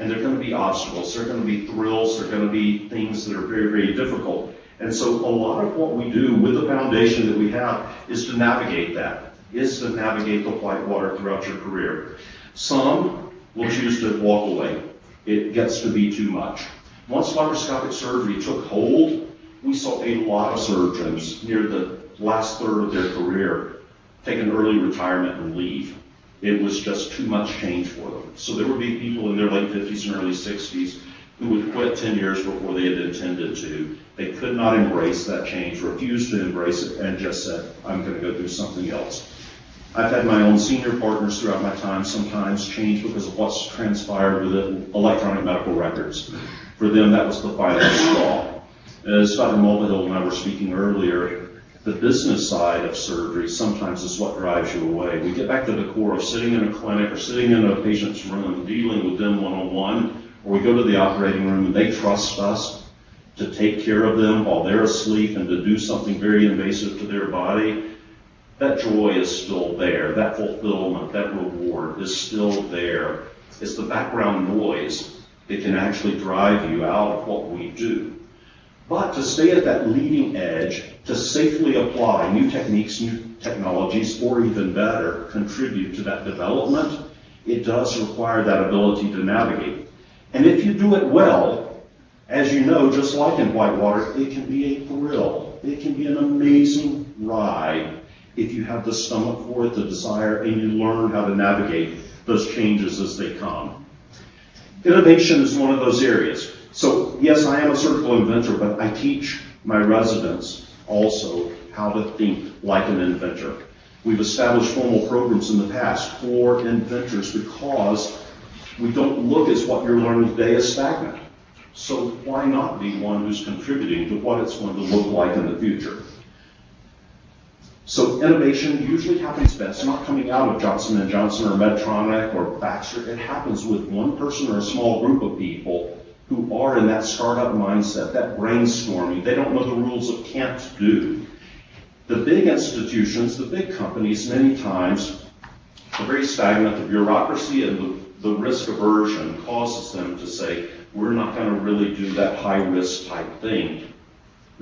And there are going to be obstacles, there are going to be thrills, there are going to be things that are very, very difficult. And so a lot of what we do with the foundation that we have is to navigate that, is to navigate the whitewater throughout your career. Some will choose to walk away. It gets to be too much. Once laparoscopic surgery took hold, we saw a lot of surgeons near the last third of their career take an early retirement and leave. It was just too much change for them. So there would be people in their late 50s and early 60s who would quit 10 years before they had intended to. They could not embrace that change, refused to embrace it, and just said, I'm going to go do something else. I've had my own senior partners throughout my time sometimes change because of what's transpired with electronic medical records. For them, that was the final straw. As Dr. Mulvihill and I were speaking earlier, the business side of surgery sometimes is what drives you away. We get back to the core of sitting in a clinic or sitting in a patient's room, dealing with them one-on-one, or we go to the operating room and they trust us to take care of them while they're asleep and to do something very invasive to their body. That joy is still there. That fulfillment, that reward is still there. It's the background noise that can actually drive you out of what we do. But to stay at that leading edge, to safely apply new techniques, new technologies, or even better, contribute to that development, it does require that ability to navigate. And if you do it well, as you know, just like in whitewater, it can be a thrill. It can be an amazing ride if you have the stomach for it, the desire, and you learn how to navigate those changes as they come. Innovation is one of those areas. So yes, I am a surgical inventor, but I teach my residents also how to think like an inventor. We've established formal programs in the past for inventors because we don't look at what you're learning today as stagnant. So why not be one who's contributing to what it's going to look like in the future? So innovation usually happens best not coming out of Johnson & Johnson or Medtronic or Baxter. It happens with one person or a small group of people who are in that startup mindset, that brainstorming. They don't know the rules of can't do. The big institutions, the big companies, many times are very stagnant. The bureaucracy and the risk aversion causes them to say, we're not going to really do that high risk type thing.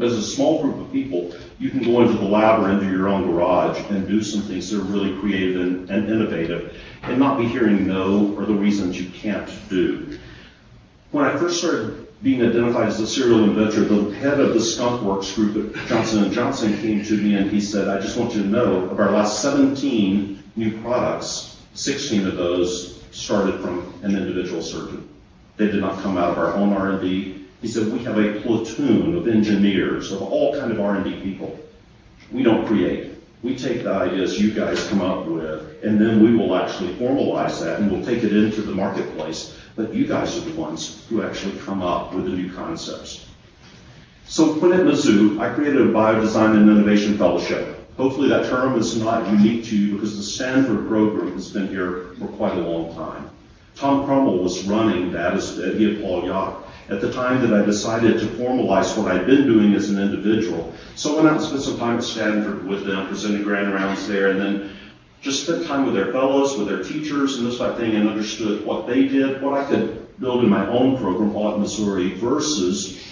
As a small group of people, you can go into the lab or into your own garage and do some things that are really creative and innovative and not be hearing no or the reasons you can't do. When I first started being identified as a serial inventor, the head of the Skunk Works group at Johnson & Johnson came to me and he said, I just want you to know, of our last 17 new products, 16 of those started from an individual surgeon. They did not come out of our own R&D. He said, we have a platoon of engineers, of all kind of R&D people. We don't create. We take the ideas you guys come up with, and then we will actually formalize that, and we'll take it into the marketplace. But you guys are the ones who actually come up with the new concepts. So when at Mizzou, I created a Biodesign and Innovation Fellowship. Hopefully that term is not unique to you because the Stanford program has been here for quite a long time. Tom Crummell was running that as he had Paul Yacht at the time that I decided to formalize what I'd been doing as an individual. So I went out and spent some time at Stanford with them, presented grand rounds there, and then just spent time with their fellows, with their teachers, and this type of thing, and understood what they did, what I could build in my own program while at Missouri versus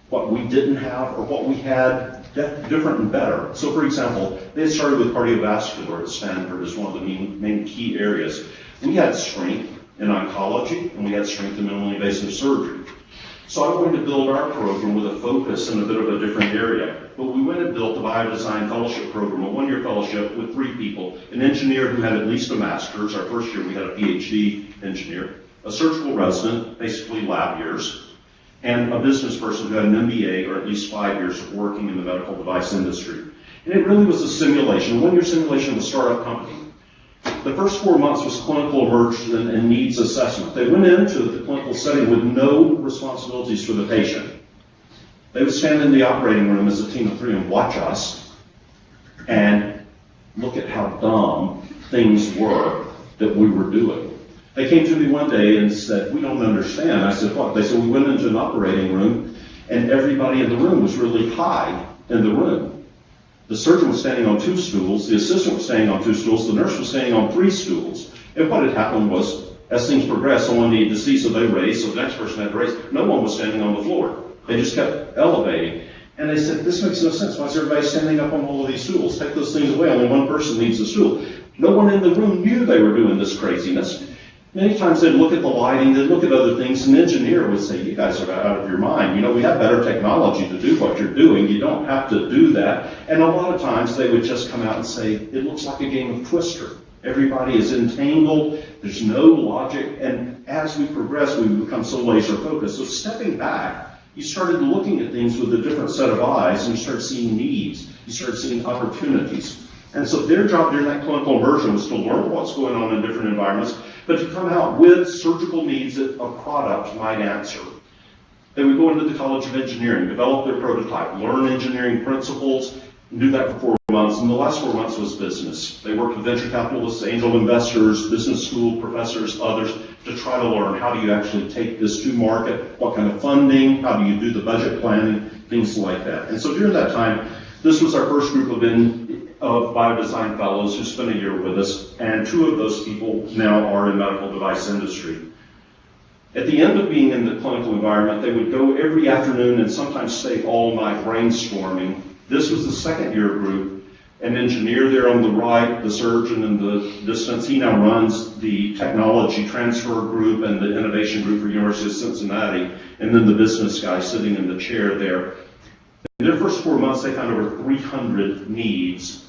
what we didn't have or what we had different and better. So for example, they had started with cardiovascular at Stanford as one of the main key areas. We had strength in oncology, and we had strength in minimally invasive surgery. So I wanted to build our program with a focus in a bit of a different area. But we went and built the Biodesign Fellowship Program, a one-year fellowship with 3 people, an engineer who had at least a master's. Our first year we had a PhD engineer, a surgical resident, basically lab years, and a business person who had an MBA or at least 5 years of working in the medical device industry. And it really was a simulation, a one-year simulation of a startup company. The first 4 months was clinical immersion and needs assessment. They went into the clinical setting with no responsibilities for the patient. They would stand in the operating room as a team of 3 and watch us and look at how dumb things were that we were doing. They came to me one day and said, we don't understand. I said, what? They said, we went into an operating room and everybody in the room was really high in the room. The surgeon was standing on 2 stools, the assistant was standing on 2 stools, the nurse was standing on 3 stools. And what had happened was, as things progressed, someone needed to see, so they raised, so the next person had to raise. No one was standing on the floor. They just kept elevating. And they said, this makes no sense. Why is everybody standing up on all of these stools? Take those things away. Only one person needs a stool. No one in the room knew they were doing this craziness. Many times they'd look at the lighting, they'd look at other things, and an engineer would say, you guys are out of your mind. You know, we have better technology to do what you're doing. You don't have to do that. And a lot of times they would just come out and say, it looks like a game of Twister. Everybody is entangled. There's no logic. And as we progress, we become so laser focused. So stepping back, you started looking at things with a different set of eyes, and you started seeing needs. You started seeing opportunities. And so their job during that clinical immersion was to learn what's going on in different environments, but to come out with surgical needs that a product might answer. They would go into the College of Engineering, develop their prototype, learn engineering principles, and do that for 4 months. And the last 4 months was business. They worked with venture capitalists, angel investors, business school professors, others, to try to learn how do you actually take this to market, what kind of funding, how do you do the budget planning, things like that. And so during that time, this was our first group of biodesign fellows who spent a year with us, and 2 of those people now are in medical device industry. At the end of being in the clinical environment, they would go every afternoon and sometimes stay all night brainstorming. This was the second year group. An engineer there on the right, the surgeon in the distance, he now runs the technology transfer group and the innovation group for University of Cincinnati, and then the business guy sitting in the chair there. In their first 4 months, they found over 300 needs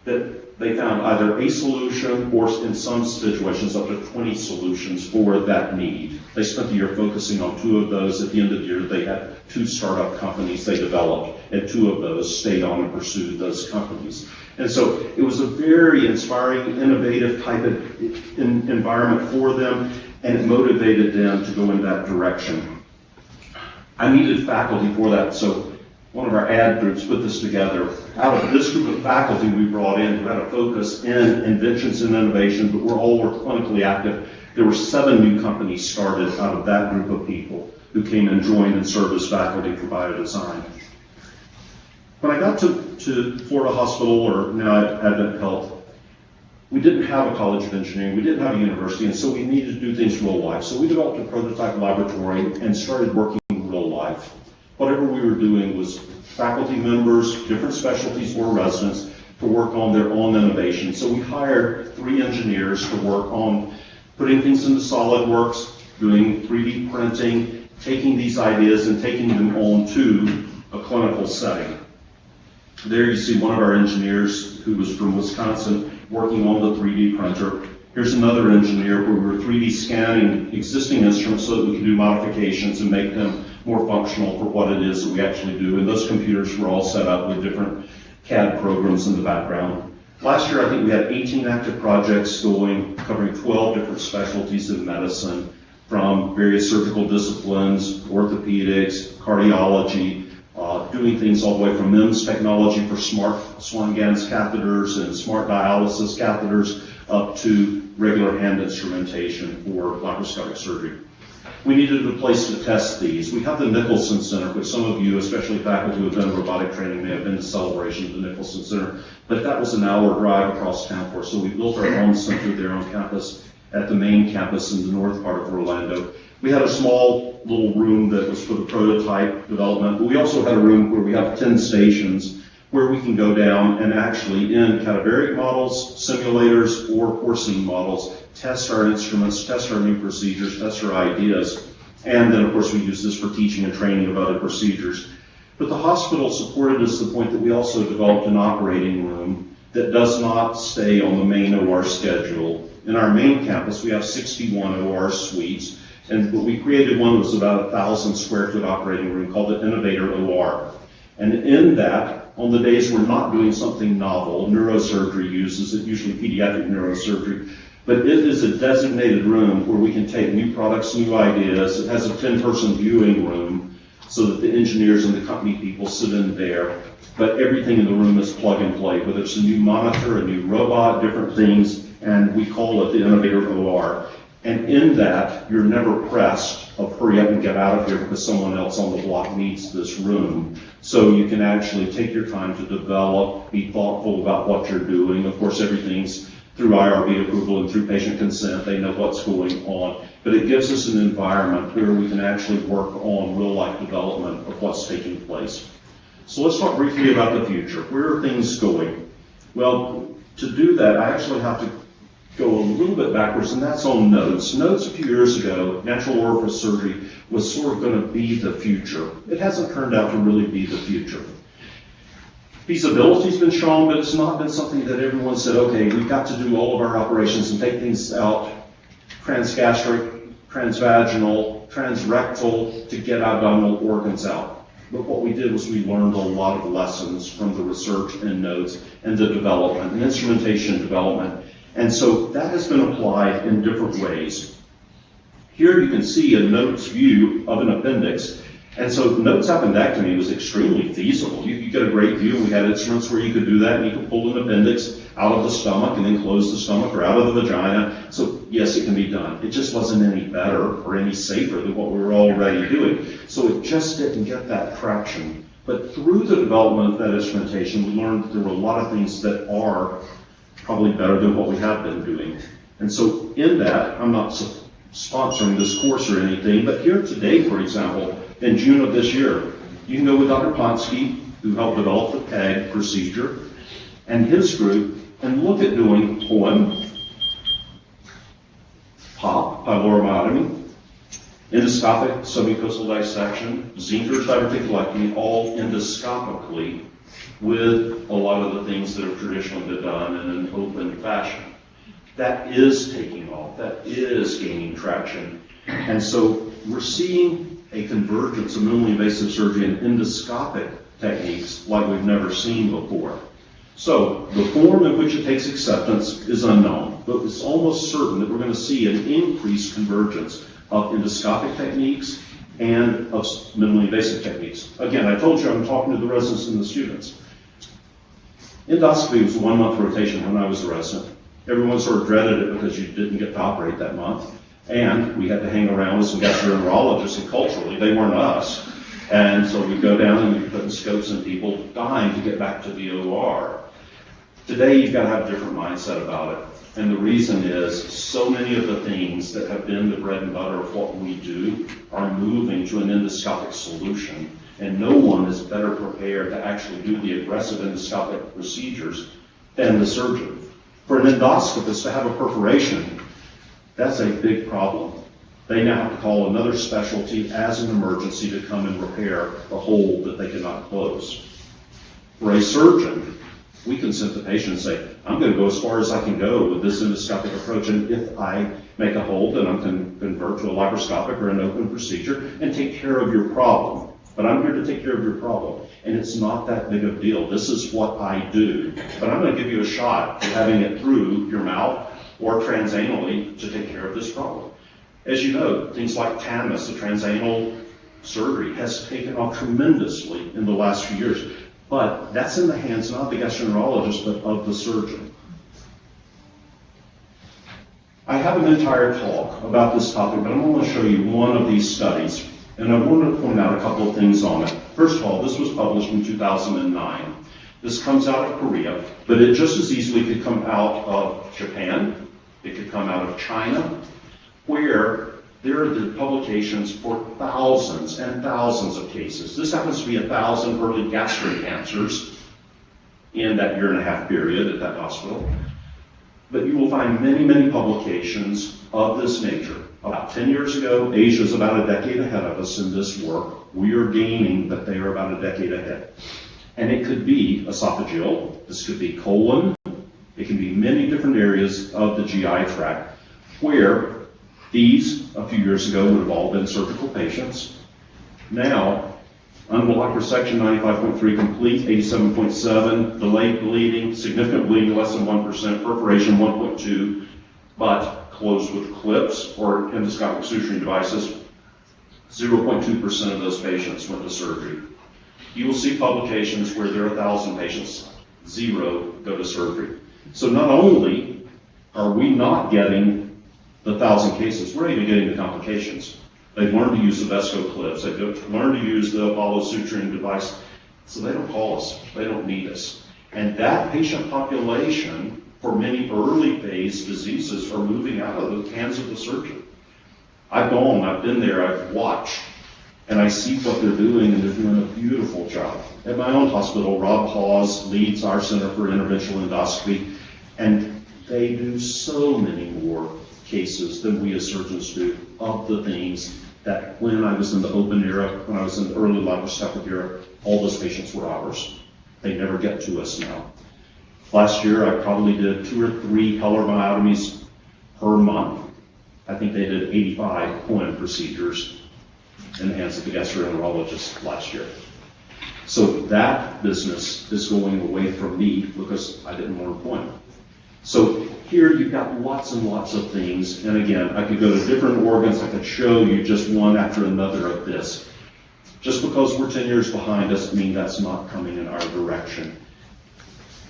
that they found either a solution or in some situations up to 20 solutions for that need. They spent the year focusing on 2 of those. At the end of the year, they had 2 startup companies they developed, and 2 of those stayed on and pursued those companies. And so it was a very inspiring, innovative type of environment for them, and it motivated them to go in that direction. I needed faculty for that, so one of our ad groups put this together. Out of this group of faculty we brought in who had a focus in inventions and innovation, but were clinically active, there were 7 new companies started out of that group of people who came and joined and served as faculty for biodesign. When I got to Florida Hospital, or now Advent Health, we didn't have a college of engineering, we didn't have a university, and so we needed to do things real life. So we developed a prototype laboratory and started working real life. Whatever we were doing was faculty members, different specialties or residents to work on their own innovation. So we hired 3 engineers to work on putting things into SolidWorks, doing 3D printing, taking these ideas and taking them on to a clinical setting. There you see one of our engineers who was from Wisconsin working on the 3D printer. Here's another engineer where we were 3D scanning existing instruments so that we could do modifications and make them more functional for what it is that we actually do. And those computers were all set up with different CAD programs in the background. Last year, I think we had 18 active projects going, covering 12 different specialties in medicine, from various surgical disciplines, orthopedics, cardiology, doing things all the way from MEMS technology for smart Swan-Ganz catheters and smart dialysis catheters up to regular hand instrumentation for laparoscopic surgery. We needed a place to test these. We have the Nicholson Center, which some of you, especially faculty who have done robotic training, may have been to Celebration at the Nicholson Center, but that was an hour drive across town for us, so we built our own center there on campus at the main campus in the north part of Orlando. We had a small little room that was for the prototype development, but we also had a room where we have 10 stations where we can go down and actually in cadaveric models, simulators, or porcine models, test our instruments, test our new procedures, test our ideas, and then of course we use this for teaching and training of other procedures. But the hospital supported us to the point that we also developed an operating room that does not stay on the main OR schedule. In our main campus, we have 61 OR suites, but we created one that was about 1,000 square foot operating room called the Innovator OR. And in that, on the days we're not doing something novel, neurosurgery uses it, usually pediatric neurosurgery, but it is a designated room where we can take new products, new ideas. It has a 10-person viewing room so that the engineers and the company people sit in there, but everything in the room is plug and play, whether it's a new monitor, a new robot, different things, and we call it the Innovator OR. And in that, you're never pressed of hurry up and get out of here because someone else on the block needs this room. So you can actually take your time to develop, be thoughtful about what you're doing. Of course, everything's through IRB approval and through patient consent. They know what's going on. But it gives us an environment where we can actually work on real-life development of what's taking place. So let's talk briefly about the future. Where are things going? Well, to do that, I actually have to go a little bit backwards, and that's on nodes. Nodes a few years ago, natural orifice surgery was sort of going to be the future. It hasn't turned out to really be the future. Feasibility's been shown, but it's not been something that everyone said, okay, we've got to do all of our operations and take things out transgastric, transvaginal, transrectal to get abdominal organs out. But what we did was we learned a lot of lessons from the research in nodes and the development and instrumentation development. And so that has been applied in different ways. Here you can see a nodes view of an appendix. And so nodes appendectomy was extremely feasible. You get a great view. We had instruments where you could do that, and you could pull an appendix out of the stomach and then close the stomach or out of the vagina. So yes, it can be done. It just wasn't any better or any safer than what we were already doing. So it just didn't get that traction. But through the development of that instrumentation, we learned that there were a lot of things that are probably better than what we have been doing. And so in that, I'm not sponsoring this course or anything, but here today, for example, in June of this year, you can go with Dr. Ponsky, who helped develop the PEG procedure, and his group, and look at doing POEM, POP, pyloromyotomy, endoscopic submucosal dissection, Zinker's diverticulectomy, all endoscopically, with a lot of the things that have traditionally been done in an open fashion. That is taking off. That is gaining traction. And so we're seeing a convergence of minimally invasive surgery and endoscopic techniques like we've never seen before. So the form in which it takes acceptance is unknown, but it's almost certain that we're going to see an increased convergence of endoscopic techniques and of minimally invasive techniques. Again, I told you I'm talking to the residents and the students. Endoscopy was a 1-month rotation when I was a resident. Everyone sort of dreaded it because you didn't get to operate that month. And we had to hang around with some gastroenterologists, and culturally, they weren't us. And so we go down and we put scopes in people dying to get back to the OR. Today, you've got to have a different mindset about it. And the reason is so many of the things that have been the bread and butter of what we do are moving to an endoscopic solution. And no one is better prepared to actually do the aggressive endoscopic procedures than the surgeon. For an endoscopist to have a perforation, that's a big problem. They now have to call another specialty as an emergency to come and repair the hole that they cannot close. For a surgeon, we can send the patient and say, I'm going to go as far as I can go with this endoscopic approach, and if I make a hole, then I'm going to convert to a laparoscopic or an open procedure and take care of your problem. But I'm here to take care of your problem, and it's not that big of a deal. This is what I do. But I'm going to give you a shot at having it through your mouth or transanally to take care of this problem. As you know, things like TAMIS, the transanal surgery, has taken off tremendously in the last few years. But that's in the hands not of the gastroenterologist, but of the surgeon. I have an entire talk about this topic, but I'm going to show you one of these studies. And I wanted to point out a couple of things on it. First of all, this was published in 2009. This comes out of Korea, but it just as easily could come out of Japan. It could come out of China, where there are the publications for thousands and thousands of cases. This happens to be 1,000 early gastric cancers in that year-and-a-half period at that hospital. But you will find many, many publications of this nature. About 10 years ago, Asia is about a decade ahead of us in this work. We are gaining, but they are about a decade ahead. And it could be esophageal, this could be colon, it can be many different areas of the GI tract where these, a few years ago, would have all been surgical patients. Now, unblocked resection 95.3 complete, 87.7, delayed bleeding, significant bleeding less than 1%, perforation 1.2, but closed with clips or endoscopic suturing devices, 0.2% of those patients went to surgery. You will see publications where there are 1,000 patients, 0 go to surgery. So not only are we not getting the 1,000 cases, we're even getting the complications. They've learned to use the Vesco clips. They've learned to use the Apollo suturing device. So they don't call us. They don't need us. And that patient population, for many early phase diseases, are moving out of the hands of the surgeon. I've gone, I've been there, I've watched, and I see what they're doing, and they're doing a beautiful job. At my own hospital, Rob Hawes leads our Center for Interventional Endoscopy, and they do so many more cases than we as surgeons do of the things that when I was in the open era, when I was in the early laparoscopic era, all those patients were ours. They never get to us now. Last year, I probably did 2 or 3 color myotomies per month. I think they did 85 Cohen procedures in the hands of the gastroenterologist last year. So that business is going away from me because I didn't want to point. So here you've got lots and lots of things, and again, I could go to different organs, I could show you just one after another of this. Just because we're 10 years behind doesn't mean that's not coming in our direction.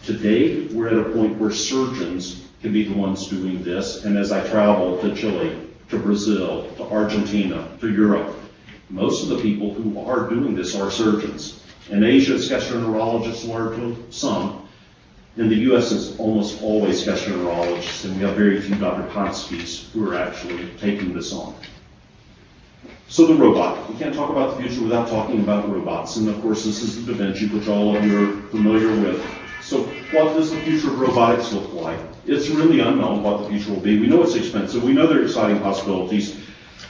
Today, we're at a point where surgeons can be the ones doing this, and as I travel to Chile, to Brazil, to Argentina, to Europe, most of the people who are doing this are surgeons. In Asia, it's gastroenterologists, largely, some. In the U.S., it's almost always gastroenterologists, and we have very few Dr. Konskis who are actually taking this on. So the robot. We can't talk about the future without talking about robots. And of course, this is the Da Vinci, which all of you are familiar with. So what does the future of robotics look like? It's really unknown what the future will be. We know it's expensive. We know there are exciting possibilities.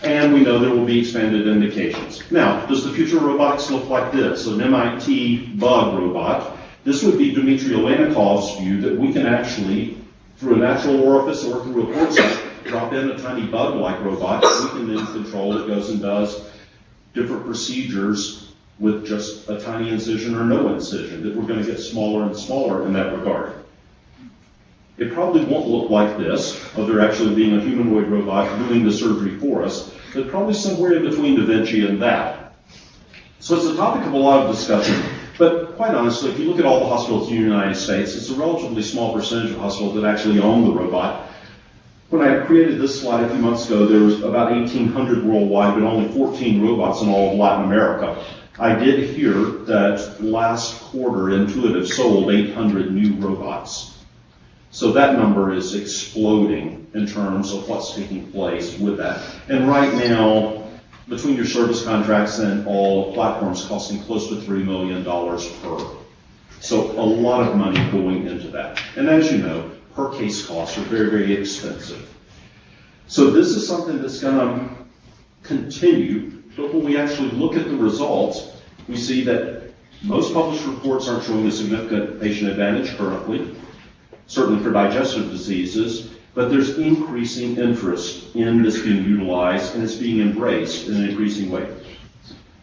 And we know there will be expanded indications. Now, does the future of robotics look like this? An MIT bug robot. This would be Dmitry Oleynikov's view that we can actually, through a natural orifice or through a forceps, drop in a tiny bug-like robot. We can then control it, goes and does different procedures with just a tiny incision or no incision, that we're going to get smaller and smaller in that regard. It probably won't look like this, of there actually being a humanoid robot doing the surgery for us, but probably somewhere in between Da Vinci and that. So it's a topic of a lot of discussion. But quite honestly, if you look at all the hospitals in the United States, it's a relatively small percentage of hospitals that actually own the robot. When I created this slide a few months ago, there was about 1,800 worldwide, but only 14 robots in all of Latin America. I did hear that last quarter Intuitive sold 800 new robots. So that number is exploding in terms of what's taking place with that. And right now, between your service contracts and all platforms costing close to $3 million per. So a lot of money going into that. And as you know, per case costs are very, very expensive. So this is something that's going to continue, but when we actually look at the results, we see that most published reports aren't showing a significant patient advantage currently, certainly for digestive diseases, but there's increasing interest in this being utilized and it's being embraced in an increasing way.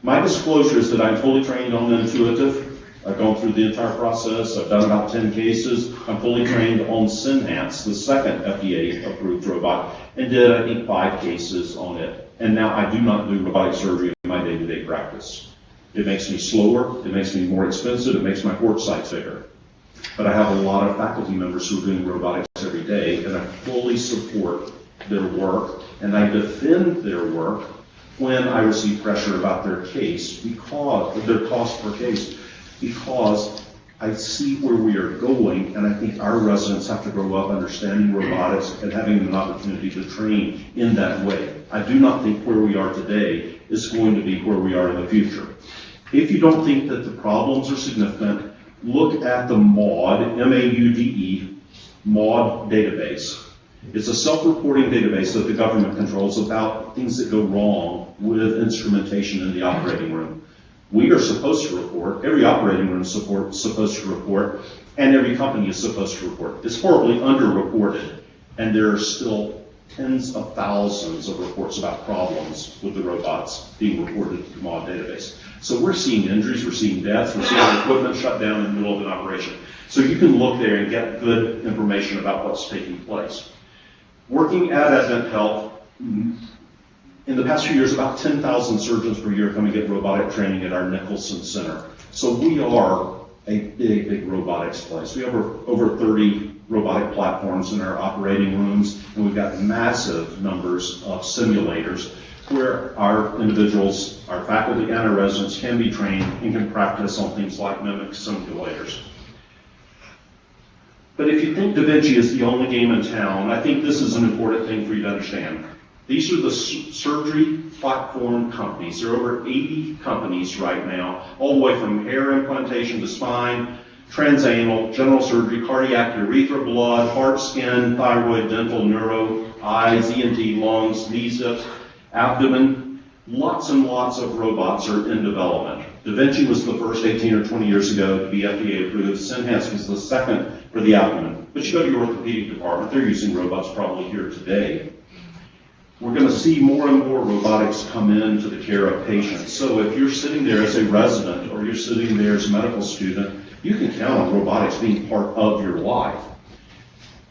My disclosure is that I'm fully trained on Intuitive. I've gone through the entire process. I've done about 10 cases. I'm fully trained on Synhance, the second FDA-approved robot, and did, I think, 5 cases on it. And now I do not do robotic surgery in my day-to-day practice. It makes me slower. It makes me more expensive. It makes my court sites bigger. But I have a lot of faculty members who are doing robotics every day, and I fully support their work, and I defend their work when I receive pressure about their case, because their cost per case, because I see where we are going, and I think our residents have to grow up understanding robotics and having an opportunity to train in that way. I do not think where we are today is going to be where we are in the future. If you don't think that the problems are significant, look at the MAUDE, M-A-U-D-E, MAUDE database. It's a self-reporting database that the government controls about things that go wrong with instrumentation in the operating room. We are supposed to report, every operating room is supposed to report, and every company is supposed to report. It's horribly underreported, and there are still tens of thousands of reports about problems with the robots being reported to the MAUDE database. So we're seeing injuries, we're seeing deaths, we're seeing equipment shut down in the middle of an operation. So you can look there and get good information about what's taking place. Working at Advent Health, in the past few years, about 10,000 surgeons per year come and get robotic training at our Nicholson Center. So we are a big, big robotics place. We have over 30 robotic platforms in our operating rooms, and we've got massive numbers of simulators where our individuals, our faculty, and our residents can be trained and can practice on things like mimic simulators. But if you think Da Vinci is the only game in town, I think this is an important thing for you to understand. These are the surgery platform companies. There are over 80 companies right now, all the way from hair implantation to spine, transanal, general surgery, cardiac, urethra, blood, heart, skin, thyroid, dental, neuro, eyes, ENT, lungs, knees, hips, abdomen. Lots and lots of robots are in development. Da Vinci was the first 18 or 20 years ago to be FDA approved. Synhance was the second for the abdomen. But you go to your orthopedic department, they're using robots probably here today. We're going to see more and more robotics come into the care of patients. So if you're sitting there as a resident or you're sitting there as a medical student, you can count on robotics being part of your life.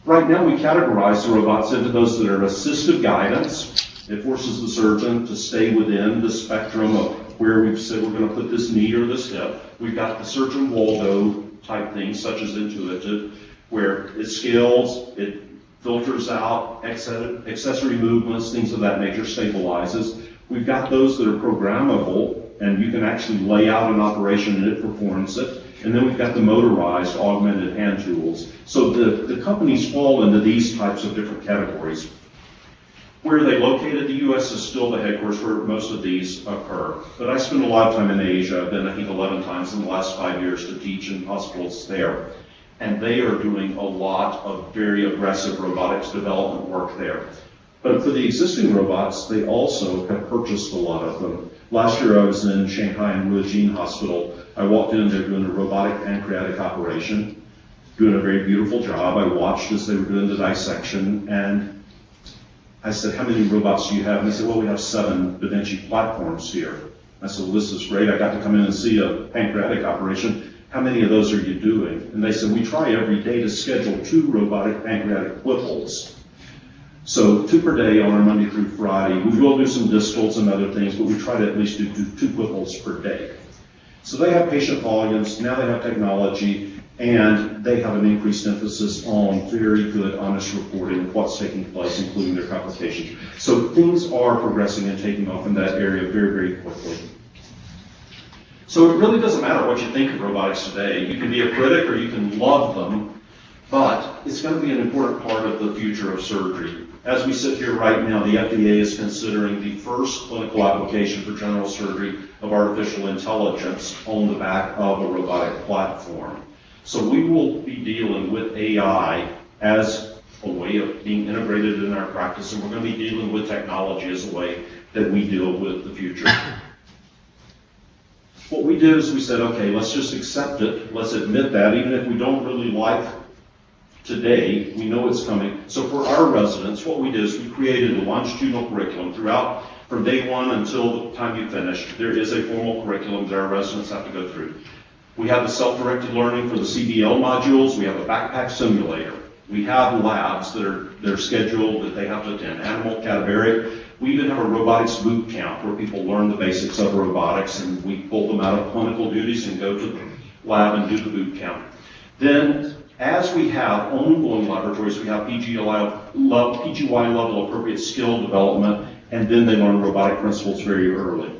Right now we categorize the robots into those that are assistive guidance. It forces the surgeon to stay within the spectrum of where we've said we're going to put this knee or this hip. We've got the surgeon Waldo type things such as Intuitive, where it scales, it filters out accessory movements, things of that nature, stabilizes. We've got those that are programmable, and you can actually lay out an operation and it performs it. And then we've got the motorized, augmented hand tools. So the companies fall into these types of different categories. Where are they located? The U.S. is still the headquarters where most of these occur. But I spend a lot of time in Asia. I've been, I think, 11 times in the last 5 years to teach in hospitals there. And they are doing a lot of very aggressive robotics development work there. But for the existing robots, they also have purchased a lot of them. Last year I was in Shanghai and Ruijin Hospital. I walked in, they were doing a robotic pancreatic operation, doing a very beautiful job. I watched as they were doing the dissection, and I said, how many robots do you have? And they said, well, we have 7 Da Vinci platforms here. I said, well, this is great. I got to come in and see a pancreatic operation. How many of those are you doing? And they said, we try every day to schedule 2 robotic pancreatic whipples. So 2 per day on our Monday through Friday. We will do some distals and other things, but we try to at least do 2 whipples per day. So they have patient volumes, now they have technology, and they have an increased emphasis on very good, honest reporting of what's taking place, including their complications. So things are progressing and taking off in that area very, very quickly. So it really doesn't matter what you think of robotics today. You can be a critic or you can love them, but it's going to be an important part of the future of surgery. As we sit here right now, the FDA is considering the first clinical application for general surgery of artificial intelligence on the back of a robotic platform. So we will be dealing with AI as a way of being integrated in our practice, and we're going to be dealing with technology as a way that we deal with the future. What we did is we said, okay, let's just accept it. Let's admit that, even if we don't really like today, we know it's coming. So for our residents, what we did is we created a longitudinal curriculum throughout, from day one until the time you finish. There is a formal curriculum that our residents have to go through. We have the self-directed learning for the CBL modules. We have a backpack simulator. We have labs that are scheduled that they have to attend, animal, cadaveric. We even have a robotics boot camp where people learn the basics of robotics, and we pull them out of clinical duties and go to the lab and do the boot camp. Then, as we have ongoing laboratories, we have PGY level appropriate skill development, and then they learn robotic principles very early.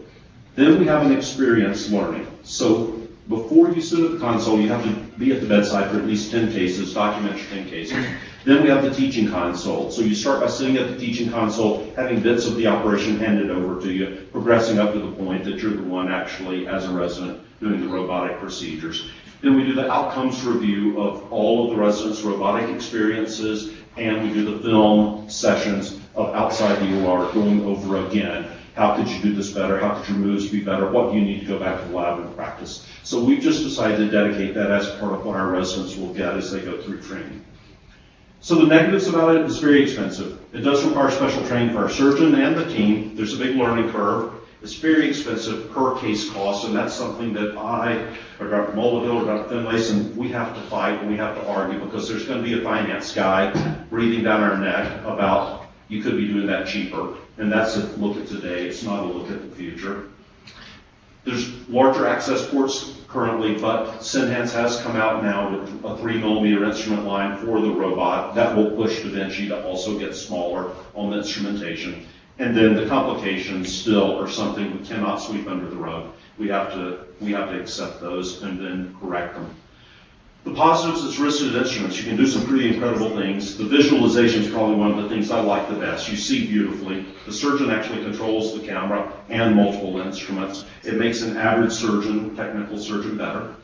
Then we have an experience learning. So before you sit at the console, you have to be at the bedside for at least 10 cases, document your 10 cases. Then we have the teaching console. So you start by sitting at the teaching console, having bits of the operation handed over to you, progressing up to the point that you're the one actually, as a resident, doing the robotic procedures. Then we do the outcomes review of all of the residents' robotic experiences, and we do the film sessions of outside the OR, going over again. How could you do this better? How could your moves be better? What do you need to go back to the lab and practice? So we've just decided to dedicate that as part of what our residents will get as they go through training. So the negatives about it is very expensive. It does require special training for our surgeon and the team. There's a big learning curve. It's very expensive per case cost, and that's something that I, or Dr. Mulvihill, or Dr. Finlayson, we have to fight and we have to argue, because there's going to be a finance guy breathing down our neck about you could be doing that cheaper. And that's a look at today. It's not a look at the future. There's larger access ports currently, but Senhance has come out now with a 3mm instrument line for the robot. That will push Da Vinci to also get smaller on the instrumentation. And then the complications still are something we cannot sweep under the rug. We have to accept those and then correct them. The positives, it's wristed instruments. You can do some pretty incredible things. The visualization is probably one of the things I like the best. You see beautifully. The surgeon actually controls the camera and multiple instruments. It makes an average surgeon, technical surgeon, better.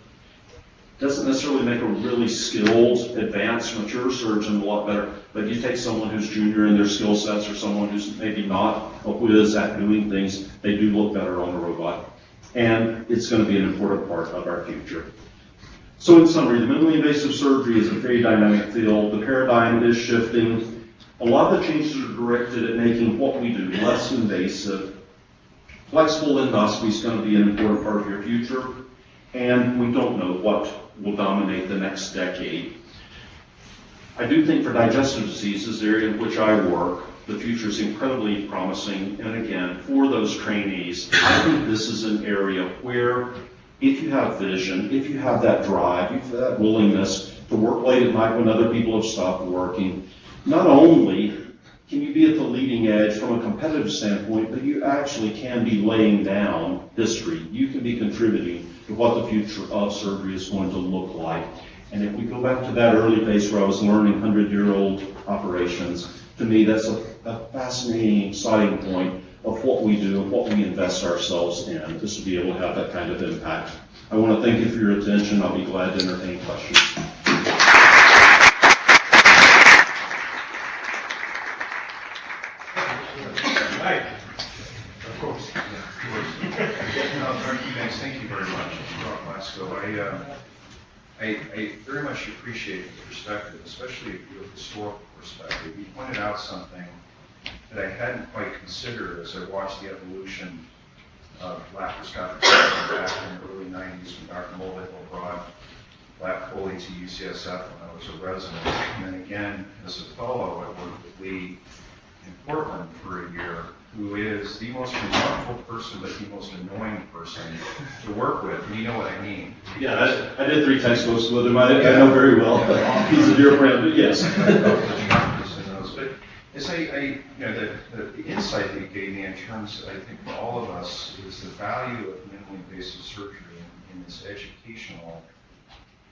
Doesn't necessarily make a really skilled, advanced, mature surgeon a lot better, but you take someone who's junior in their skill sets or someone who's maybe not a whiz at doing things, they do look better on a robot. And it's going to be an important part of our future. So in summary, the minimally invasive surgery is a very dynamic field. The paradigm is shifting. A lot of the changes are directed at making what we do less invasive. Flexible endoscopy is going to be an important part of your future, and we don't know what will dominate the next decade. I do think for digestive diseases, the area in which I work, the future is incredibly promising. And again, for those trainees, I think this is an area where if you have vision, if you have that drive, if you have that willingness to work late at night when other people have stopped working, not only can you be at the leading edge from a competitive standpoint, but you actually can be laying down history. You can be contributing to what the future of surgery is going to look like. And if we go back to that early days where I was learning 100-year-old operations, to me that's a fascinating, exciting point of what we do and what we invest ourselves in, just to be able to have that kind of impact. I want to thank you for your attention. I'll be glad to entertain questions. Right. Of course. No, thank you very much, Dr. Lasco. I very much appreciate the perspective, especially your historical perspective. You pointed out something that I hadn't quite considered as I watched the evolution of laparoscopic surgery back in the early 90s when Dr. Mulvihill brought lap Foley to UCSF when I was a resident. And then again, as a fellow, I worked with Lee in Portland for a year, who is the most remarkable person, but the most annoying person to work with. And you know what I mean. Yeah, I did 3 textbooks with him. I know very well. He's a dear friend, but yes. But as the insight that you gave me in terms, I think, for all of us, is the value of minimally invasive surgery in its educational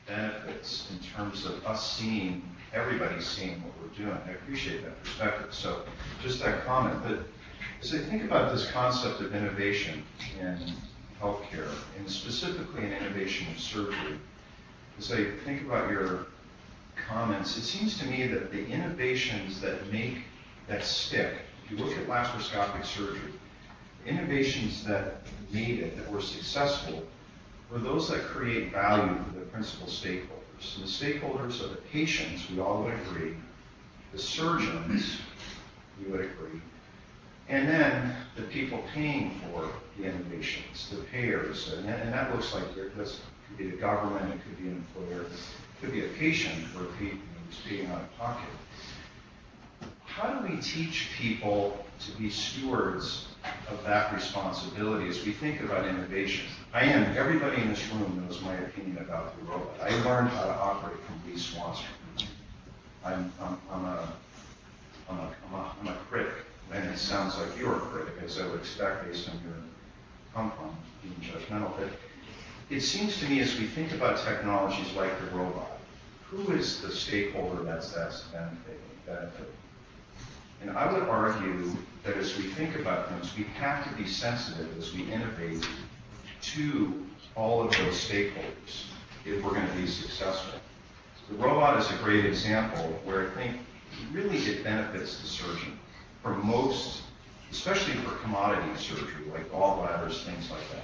benefits in terms of us seeing, everybody seeing what we're doing. I appreciate that perspective. So just that comment. But as I think about this concept of innovation in healthcare, and specifically in innovation in surgery, as I think about your comments, it seems to me that the innovations that stick, if you look at laparoscopic surgery, innovations that made it, that were successful, were those that create value for the principal stakeholders. And the stakeholders are the patients, we all would agree, the surgeons, we would agree, and then the people paying for the innovations, the payers. And that looks like this could be the government, it could be an employer, it could be a patient who's paying out of pocket. How do we teach people to be stewards of that responsibility as we think about innovation? Everybody in this room knows my opinion about the robot. I learned how to operate from Lee Swanson. I'm a critic, and it sounds like you're a critic, as I would expect based on your come from, being judgmental. But it seems to me as we think about technologies like the robot, who is the stakeholder that's benefiting? And I would argue that as we think about things, we have to be sensitive as we innovate to all of those stakeholders if we're going to be successful. The robot is a great example where I think really it benefits the surgeon for most, especially for commodity surgery like gallbladders, things like that.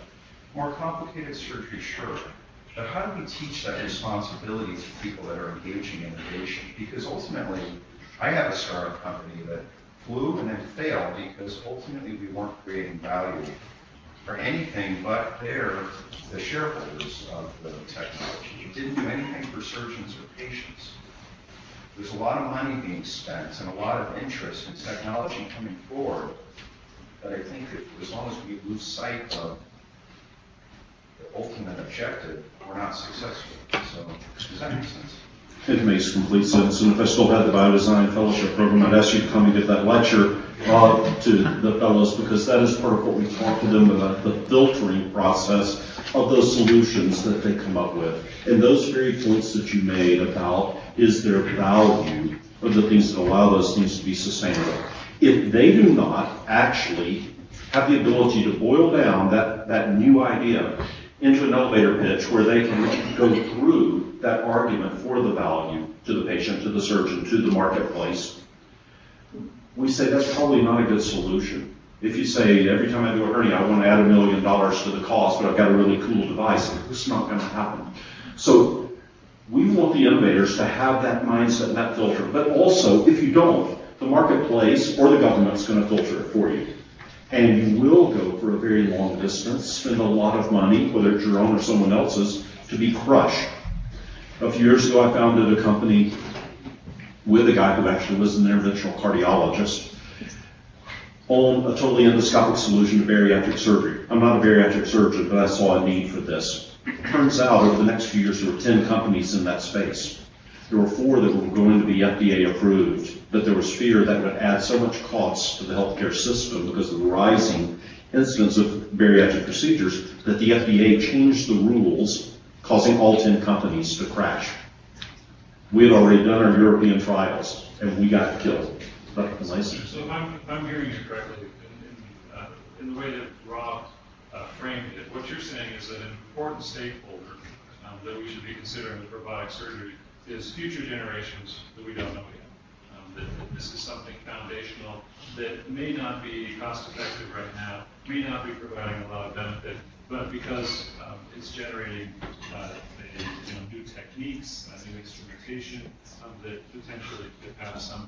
More complicated surgery, sure. But how do we teach that responsibility to people that are engaging in innovation? Because ultimately, I have a startup company that flew and then failed because ultimately we weren't creating value for anything but the shareholders of the technology. We didn't do anything for surgeons or patients. There's a lot of money being spent and a lot of interest in technology coming forward, but I think that as long as we lose sight of the ultimate objective, we're not successful. So, does that make sense? It makes complete sense. And if I still had the Biodesign Fellowship Program, I'd ask you to come and give that lecture to the fellows, because that is part of what we talk to them about, the filtering process of those solutions that they come up with. And those very points that you made about is there value of the things that allow those things to be sustainable. If they do not actually have the ability to boil down that new idea into an elevator pitch where they can go through that argument for the value to the patient, to the surgeon, to the marketplace, we say that's probably not a good solution. If you say, every time I do a hernia, I want to add $1 million to the cost, but I've got a really cool device, it's not going to happen. So we want the innovators to have that mindset and that filter. But also, if you don't, the marketplace or the government's going to filter it for you. And you will go for a very long distance, spend a lot of money, whether it's your own or someone else's, to be crushed. A few years ago, I founded a company with a guy who actually was an interventional cardiologist on a totally endoscopic solution to bariatric surgery. I'm not a bariatric surgeon, but I saw a need for this. Turns out, over the next few years, there were 10 companies in that space. There were 4 that were going to be FDA approved, but there was fear that would add so much cost to the healthcare system because of the rising incidence of bariatric procedures that the FDA changed the rules, causing all 10 companies to crash. We had already done our European trials, and we got killed. So if I'm hearing you correctly, in the way that Rob framed it, what you're saying is that an important stakeholder that we should be considering with robotic surgery is future generations that we don't know yet. That this is something foundational that may not be cost effective right now, may not be providing a lot of benefit, but because it's generating new techniques, new instrumentation that potentially could have some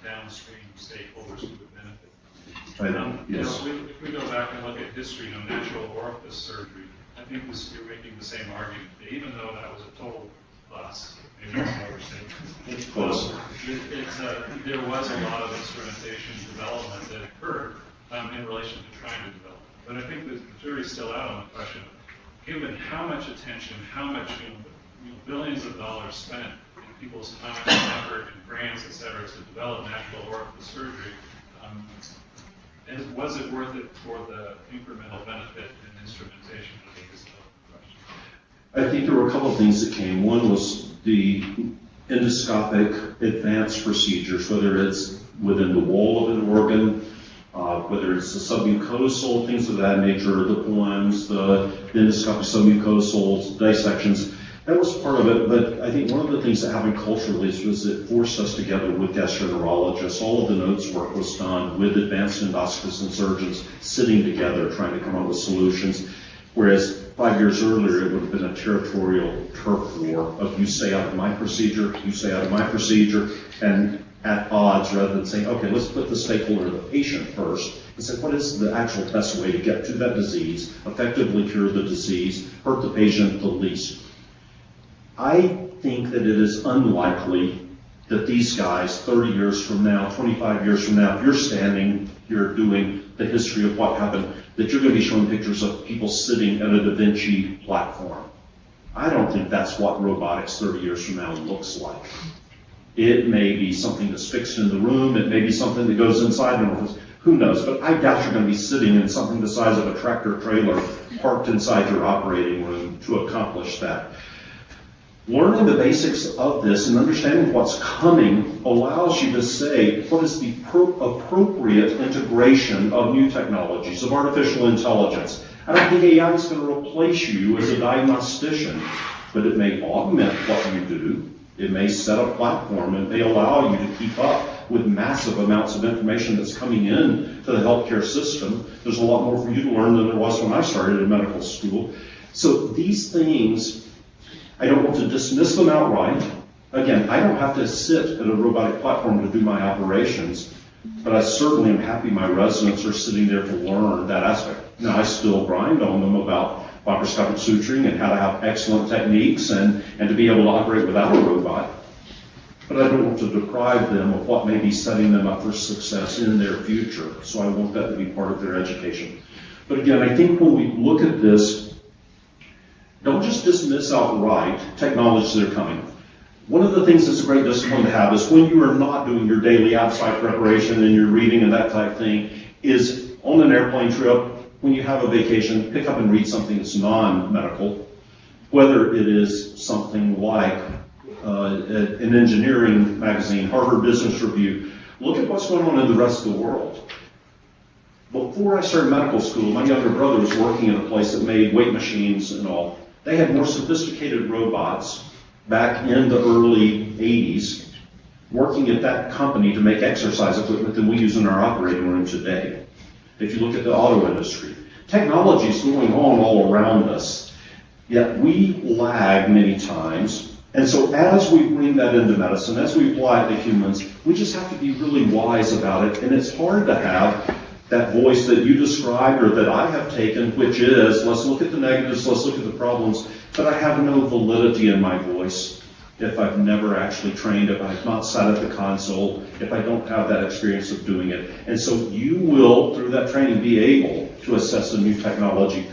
downstream stakeholders who would benefit. Yes. If we go back and look at history, natural orifice surgery, I think you're making the same argument. Even though that was a total bust, maybe that's an overstatement. Close. There was a lot of instrumentation development that occurred in relation to trying to develop. But I think the jury's still out on the question of, given how much attention, how much billions of dollars spent in people's time and effort and grants, et cetera, to develop natural orifice surgery, and was it worth it for the incremental benefit in instrumentation? I think is the question. I think there were a couple of things that came. One was the endoscopic advanced procedures, whether it's within the wall of an organ, whether it's the submucosal, things of that nature, the poems, the endoscopic submucosal dissections. That was part of it, but I think one of the things that happened culturally was it forced us together with gastroenterologists. All of the notes work was done with advanced endoscopists and surgeons sitting together trying to come up with solutions, whereas 5 years earlier it would have been a territorial turf war of you stay out of my procedure, you stay out of my procedure, and at odds rather than saying, okay, let's put the stakeholder, the patient first, and say, what is the actual best way to get to that disease, effectively cure the disease, hurt the patient the least. I think that it is unlikely that these guys, 30 years from now, 25 years from now, if you're standing here doing the history of what happened, that you're going to be showing pictures of people sitting at a Da Vinci platform. I don't think that's what robotics 30 years from now looks like. It may be something that's fixed in the room. It may be something that goes inside an office. Who knows? But I doubt you're going to be sitting in something the size of a tractor trailer parked inside your operating room to accomplish that. Learning the basics of this and understanding what's coming allows you to say what is the appropriate integration of new technologies, of artificial intelligence. I don't think AI is going to replace you as a diagnostician, but it may augment what you do. It may set a platform. It may allow you to keep up with massive amounts of information that's coming in to the healthcare system. There's a lot more for you to learn than there was when I started in medical school. So these things, I don't want to dismiss them outright. Again, I don't have to sit at a robotic platform to do my operations, but I certainly am happy my residents are sitting there to learn that aspect. Now, I still grind on them about laparoscopic suturing and how to have excellent techniques and to be able to operate without a robot. But I don't want to deprive them of what may be setting them up for success in their future. So I want that to be part of their education. But again, I think when we look at this, don't just dismiss outright technologies that are coming. One of the things that's a great discipline to have is when you are not doing your daily outside preparation and your reading and that type of thing, is on an airplane trip, when you have a vacation, pick up and read something that's non-medical, whether it is something like an engineering magazine, Harvard Business Review. Look at what's going on in the rest of the world. Before I started medical school, my younger brother was working in a place that made weight machines and all. They had more sophisticated robots back in the early 80s working at that company to make exercise equipment than we use in our operating room today. If you look at the auto industry, technology is going on all around us, yet we lag many times. And so as we bring that into medicine, as we apply it to humans, we just have to be really wise about it. And it's hard to have that voice that you described or that I have taken, which is, let's look at the negatives, let's look at the problems, but I have no validity in my voice if I've never actually trained, if I've not sat at the console, if I don't have that experience of doing it. And so you will, through that training, be able to assess the new technology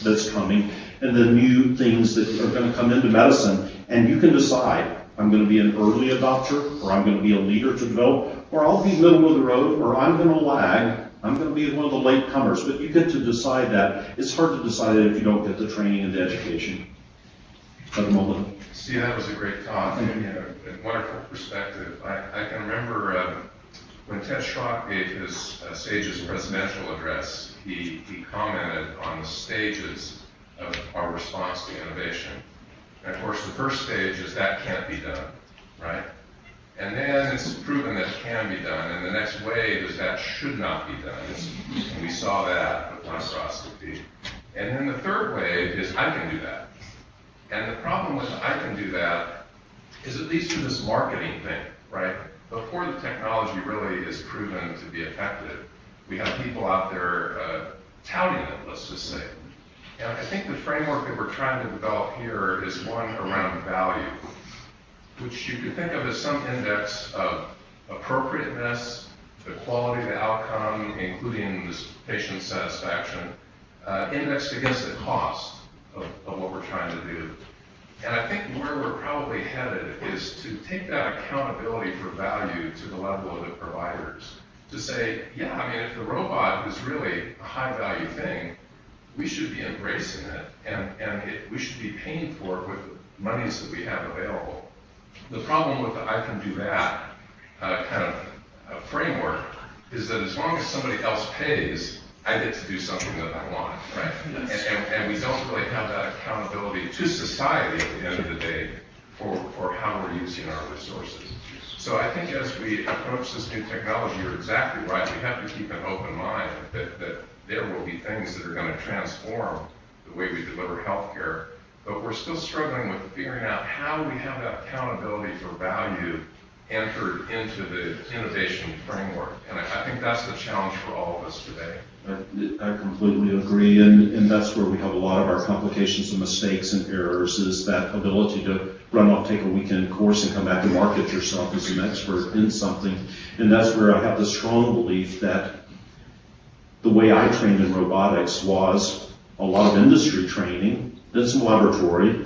that's coming and the new things that are going to come into medicine. And you can decide, I'm going to be an early adopter, or I'm going to be a leader to develop, or I'll be middle of the road, or I'm going to lag. I'm going to be one of the late comers. But you get to decide that. It's hard to decide that if you don't get the training and the education at the moment. See, that was a great talk, and a wonderful perspective. I can remember when Ted Schrock gave his SAGES presidential address, he commented on the stages of our response to innovation. And of course, the first stage is that can't be done, right? And then it's proven that it can be done, and the next wave is that should not be done. And we saw that with laparoscopy. And then the third wave is I can do that. And the problem with I can do that is at least in this marketing thing, right? Before the technology really is proven to be effective, we have people out there touting it, let's just say. And I think the framework that we're trying to develop here is one around value, which you could think of as some index of appropriateness, the quality of the outcome, including this patient satisfaction, indexed against the cost of what we're trying to do. And I think where we're probably headed is to take that accountability for value to the level of the providers. To say, yeah, I mean, if the robot is really a high value thing, we should be embracing it, and we should be paying for it with the monies that we have available. The problem with the I can do that kind of framework is that as long as somebody else pays, I get to do something that I want, right? And we don't really have that accountability to society at the end of the day for how we're using our resources. So I think as we approach this new technology, you're exactly right. We have to keep an open mind that there will be things that are going to transform the way we deliver healthcare, but we're still struggling with figuring out how we have that accountability for value entered into the innovation framework. And I think that's the challenge for all of us today. I completely agree, and that's where we have a lot of our complications and mistakes and errors, is that ability to run off, take a weekend course, and come back and market yourself as an expert in something. And that's where I have the strong belief that the way I trained in robotics was a lot of industry training, then some laboratory,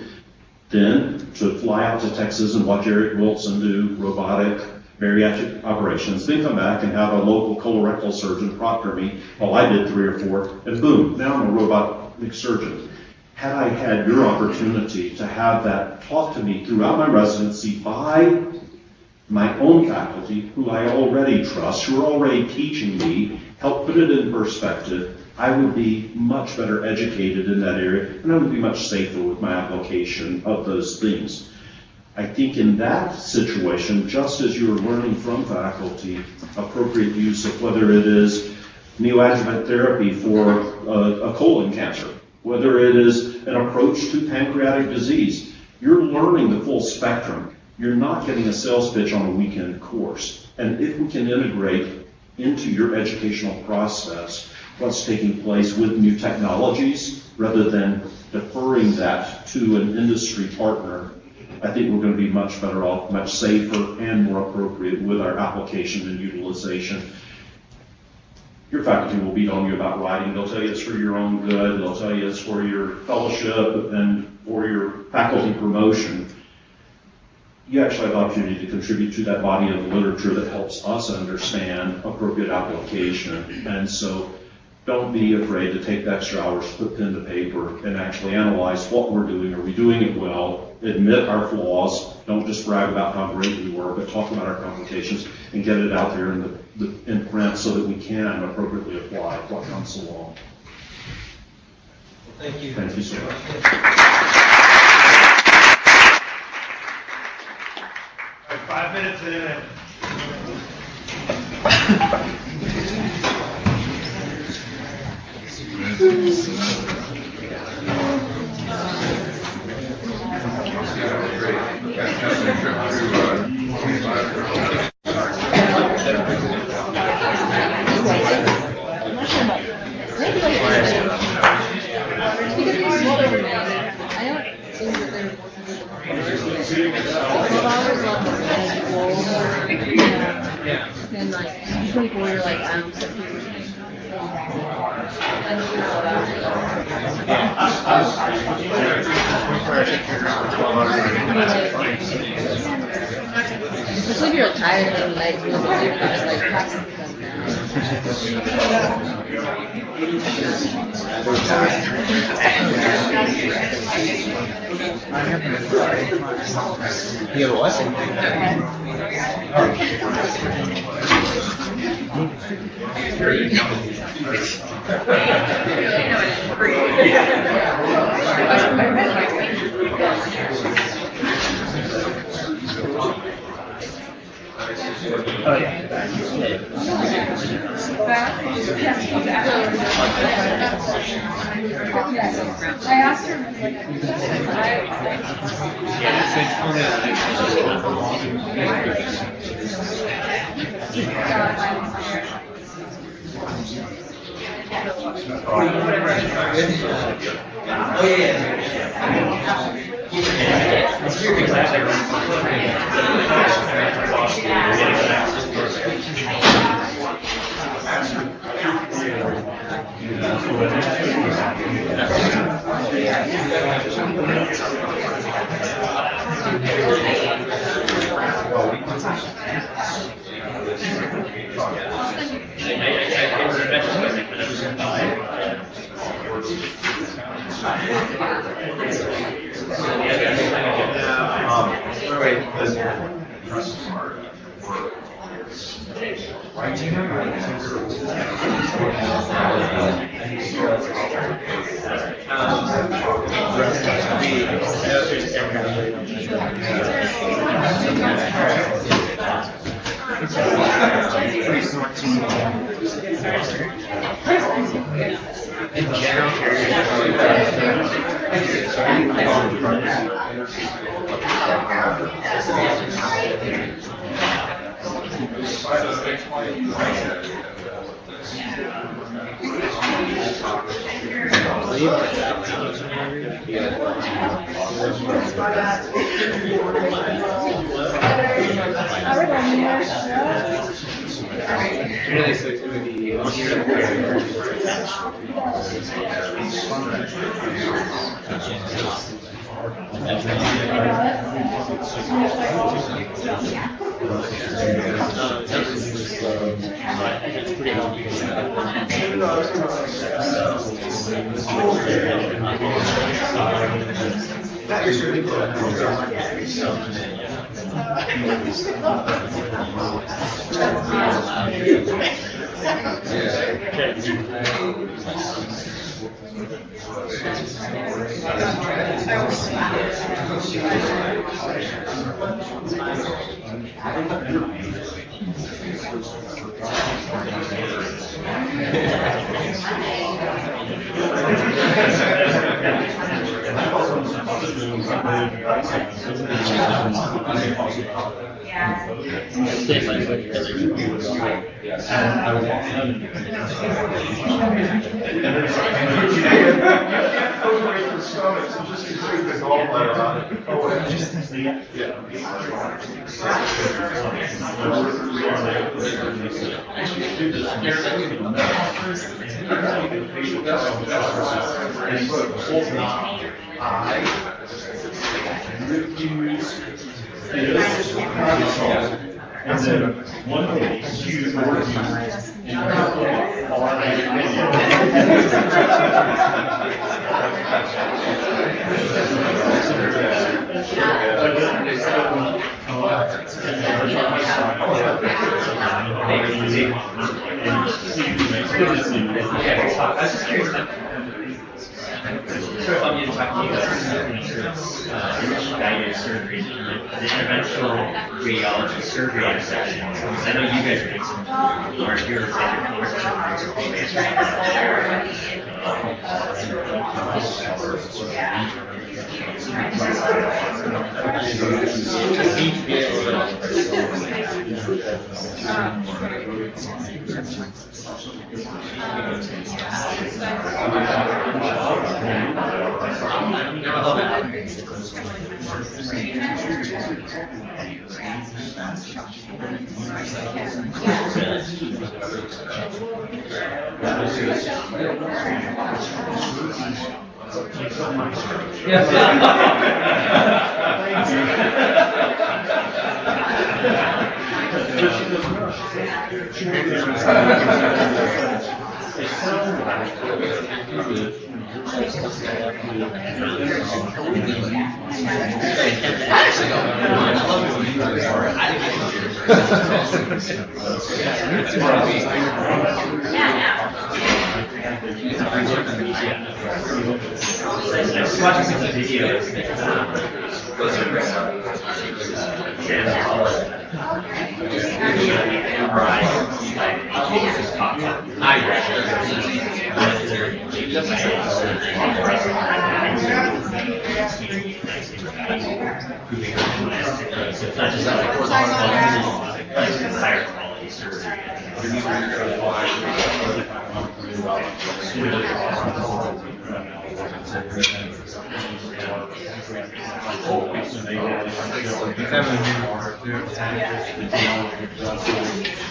then to fly out to Texas and watch Eric Wilson do robotic bariatric operations, then come back and have a local colorectal surgeon proctor me while I did 3 or 4, and boom, now I'm a robotic surgeon. Had I had your opportunity to have that taught to me throughout my residency by my own faculty, who I already trust, who are already teaching me, help put it in perspective, I would be much better educated in that area, and I would be much safer with my application of those things. I think in that situation, just as you're learning from faculty appropriate use of whether it is neoadjuvant therapy for a colon cancer, whether it is an approach to pancreatic disease, you're learning the full spectrum. You're not getting a sales pitch on a weekend course. And if we can integrate into your educational process what's taking place with new technologies, rather than deferring that to an industry partner, I think we're going to be much better off, much safer and more appropriate with our application and utilization. Your faculty will beat on you about writing. They'll tell you it's for your own good. They'll tell you it's for your fellowship and for your faculty promotion. You actually have the opportunity to contribute to that body of literature that helps us understand appropriate application. And so don't be afraid to take the extra hours, put pen to paper, and actually analyze what we're doing. Are we doing it well? Admit our flaws. Don't just brag about how great we were, but talk about our complications and get it out there in print so that we can appropriately apply what comes along. Well, thank you. Thank you so much. 5 minutes in. And like people were like, especially if you're tired and like you know, like passing them down. You have what? I asked her. I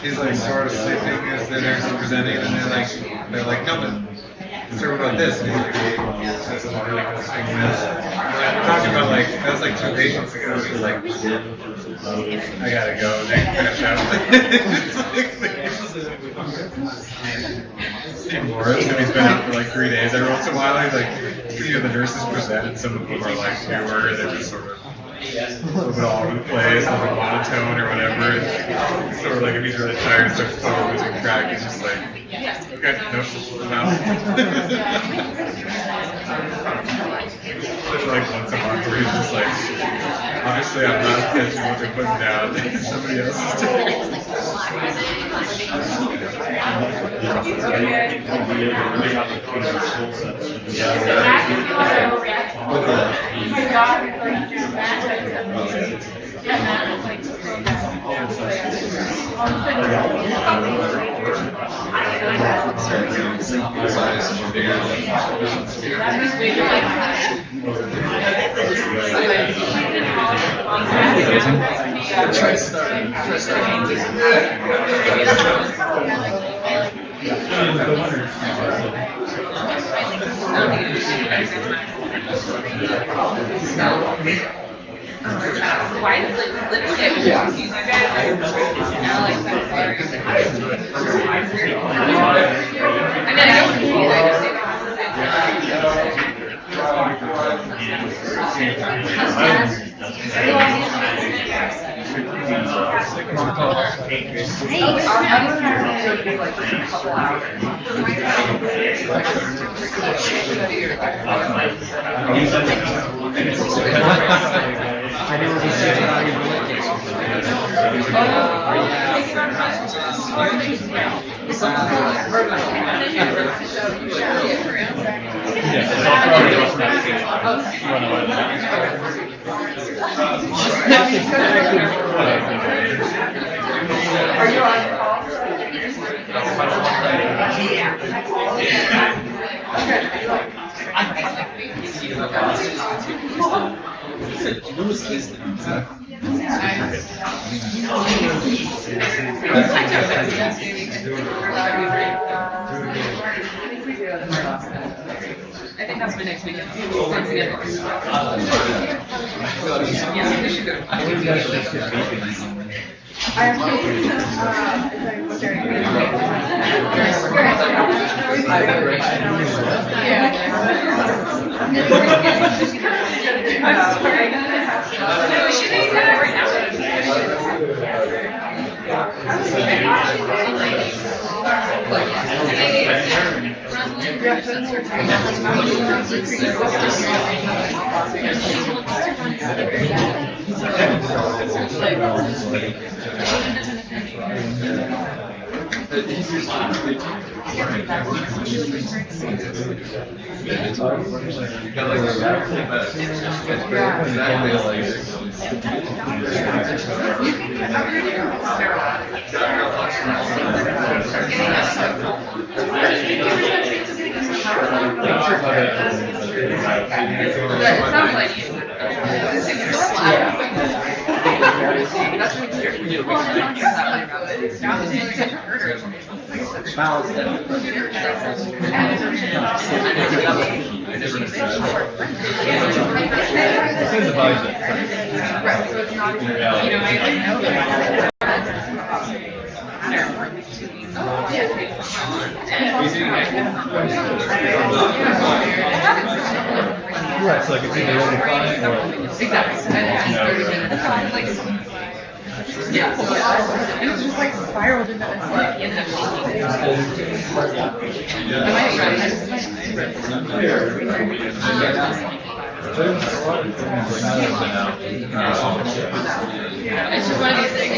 He's like sort of sitting as they're presenting, and they're like coming. So what about this? That's a lot like this thing is. Talking about like, that was like 2 patients ago. He was like, I gotta go. Finish up. Steve Morris, and he's been out for like 3 days. Every once in a while, he's like, the nurses presented, some of them are like newer, and they're just sort of a little bit all over the place, a little bit monotone or whatever. It's sort of like if he's really tired, starts totally losing track, he's just like, okay, nope, I'm out. There's like once a month where he's just like, obviously I'm not catching what they're putting down. Somebody else is doing it. Why is it literally Are you on call? I think that's my next weekend. Yeah, we should go. Right, so like it's either really fine or... Exactly. Yeah. It was just like spiraled into this like in the it's just one of these things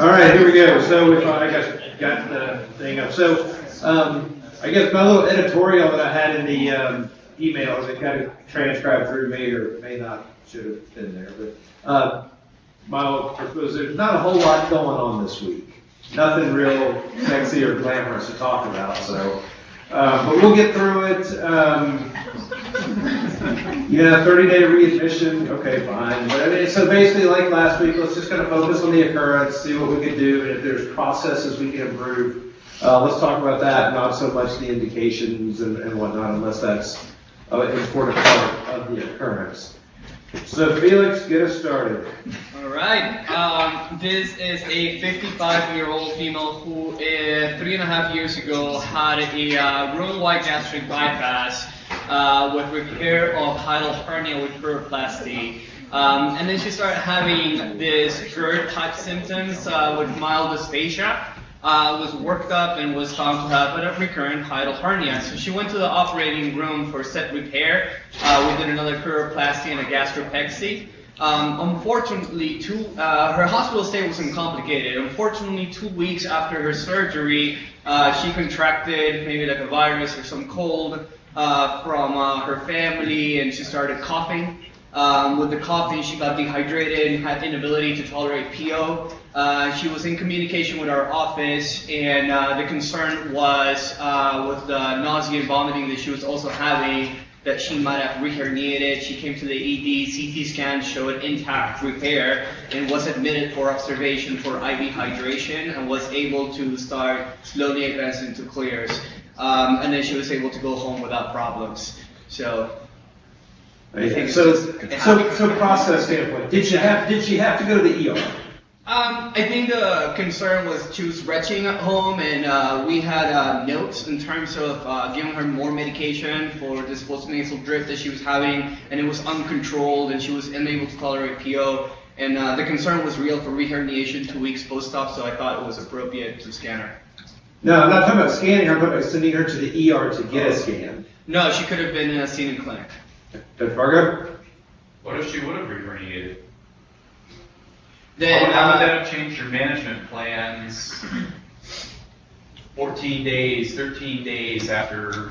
All right, here we go. So if I got the thing up. So I guess my little editorial that I had in the email that kind of transcribed through me, or may not, should have been there, but there's not a whole lot going on this week. Nothing real sexy or glamorous to talk about. So, but we'll get through it. Yeah, 30-day readmission, okay, fine. But I mean, so basically, like last week, let's just kind of focus on the occurrence, see what we can do, and if there's processes we can improve, let's talk about that, not so much the indications and whatnot, unless that's an important part of the occurrence. So Felix, get us started. All right. This is a 55-year-old female who 3.5 years ago had a room-wide gastric bypass with repair of hiatal hernia with pleuroplasty. And then she started having this GERD-type symptoms with mild dysphagia. Was worked up and was found to have a recurrent hiatal hernia. So she went to the operating room for set repair. We did another pleuroplasty and a gastropexy. Unfortunately, her hospital stay wasn't complicated. Unfortunately, 2 weeks after her surgery, she contracted maybe like a virus or some cold from her family, and she started coughing. With the coughing, she got dehydrated and had inability to tolerate PO. She was in communication with our office, and the concern was with the nausea and vomiting that she was also having, that she might have reherniated. She came to the ED, CT scan showed intact repair, and was admitted for observation for IV hydration, and was able to start slowly advancing to clears. And then she was able to go home without problems. So. I think So process standpoint, did she have to go to the ER? I think the concern was she was retching at home, and we had notes in terms of giving her more medication for this postnasal drip that she was having, and it was uncontrolled, and she was unable to tolerate PO. And the concern was real for reherniation 2 weeks post-op, so I thought it was appropriate to scan her. No, I'm not talking about scanning her, but sending her to the ER to get a scan. No, she could have been seen in clinic. Dr. Fargo? What if she would have reherniated? Then, how would that have changed your management plans 14 days, 13 days after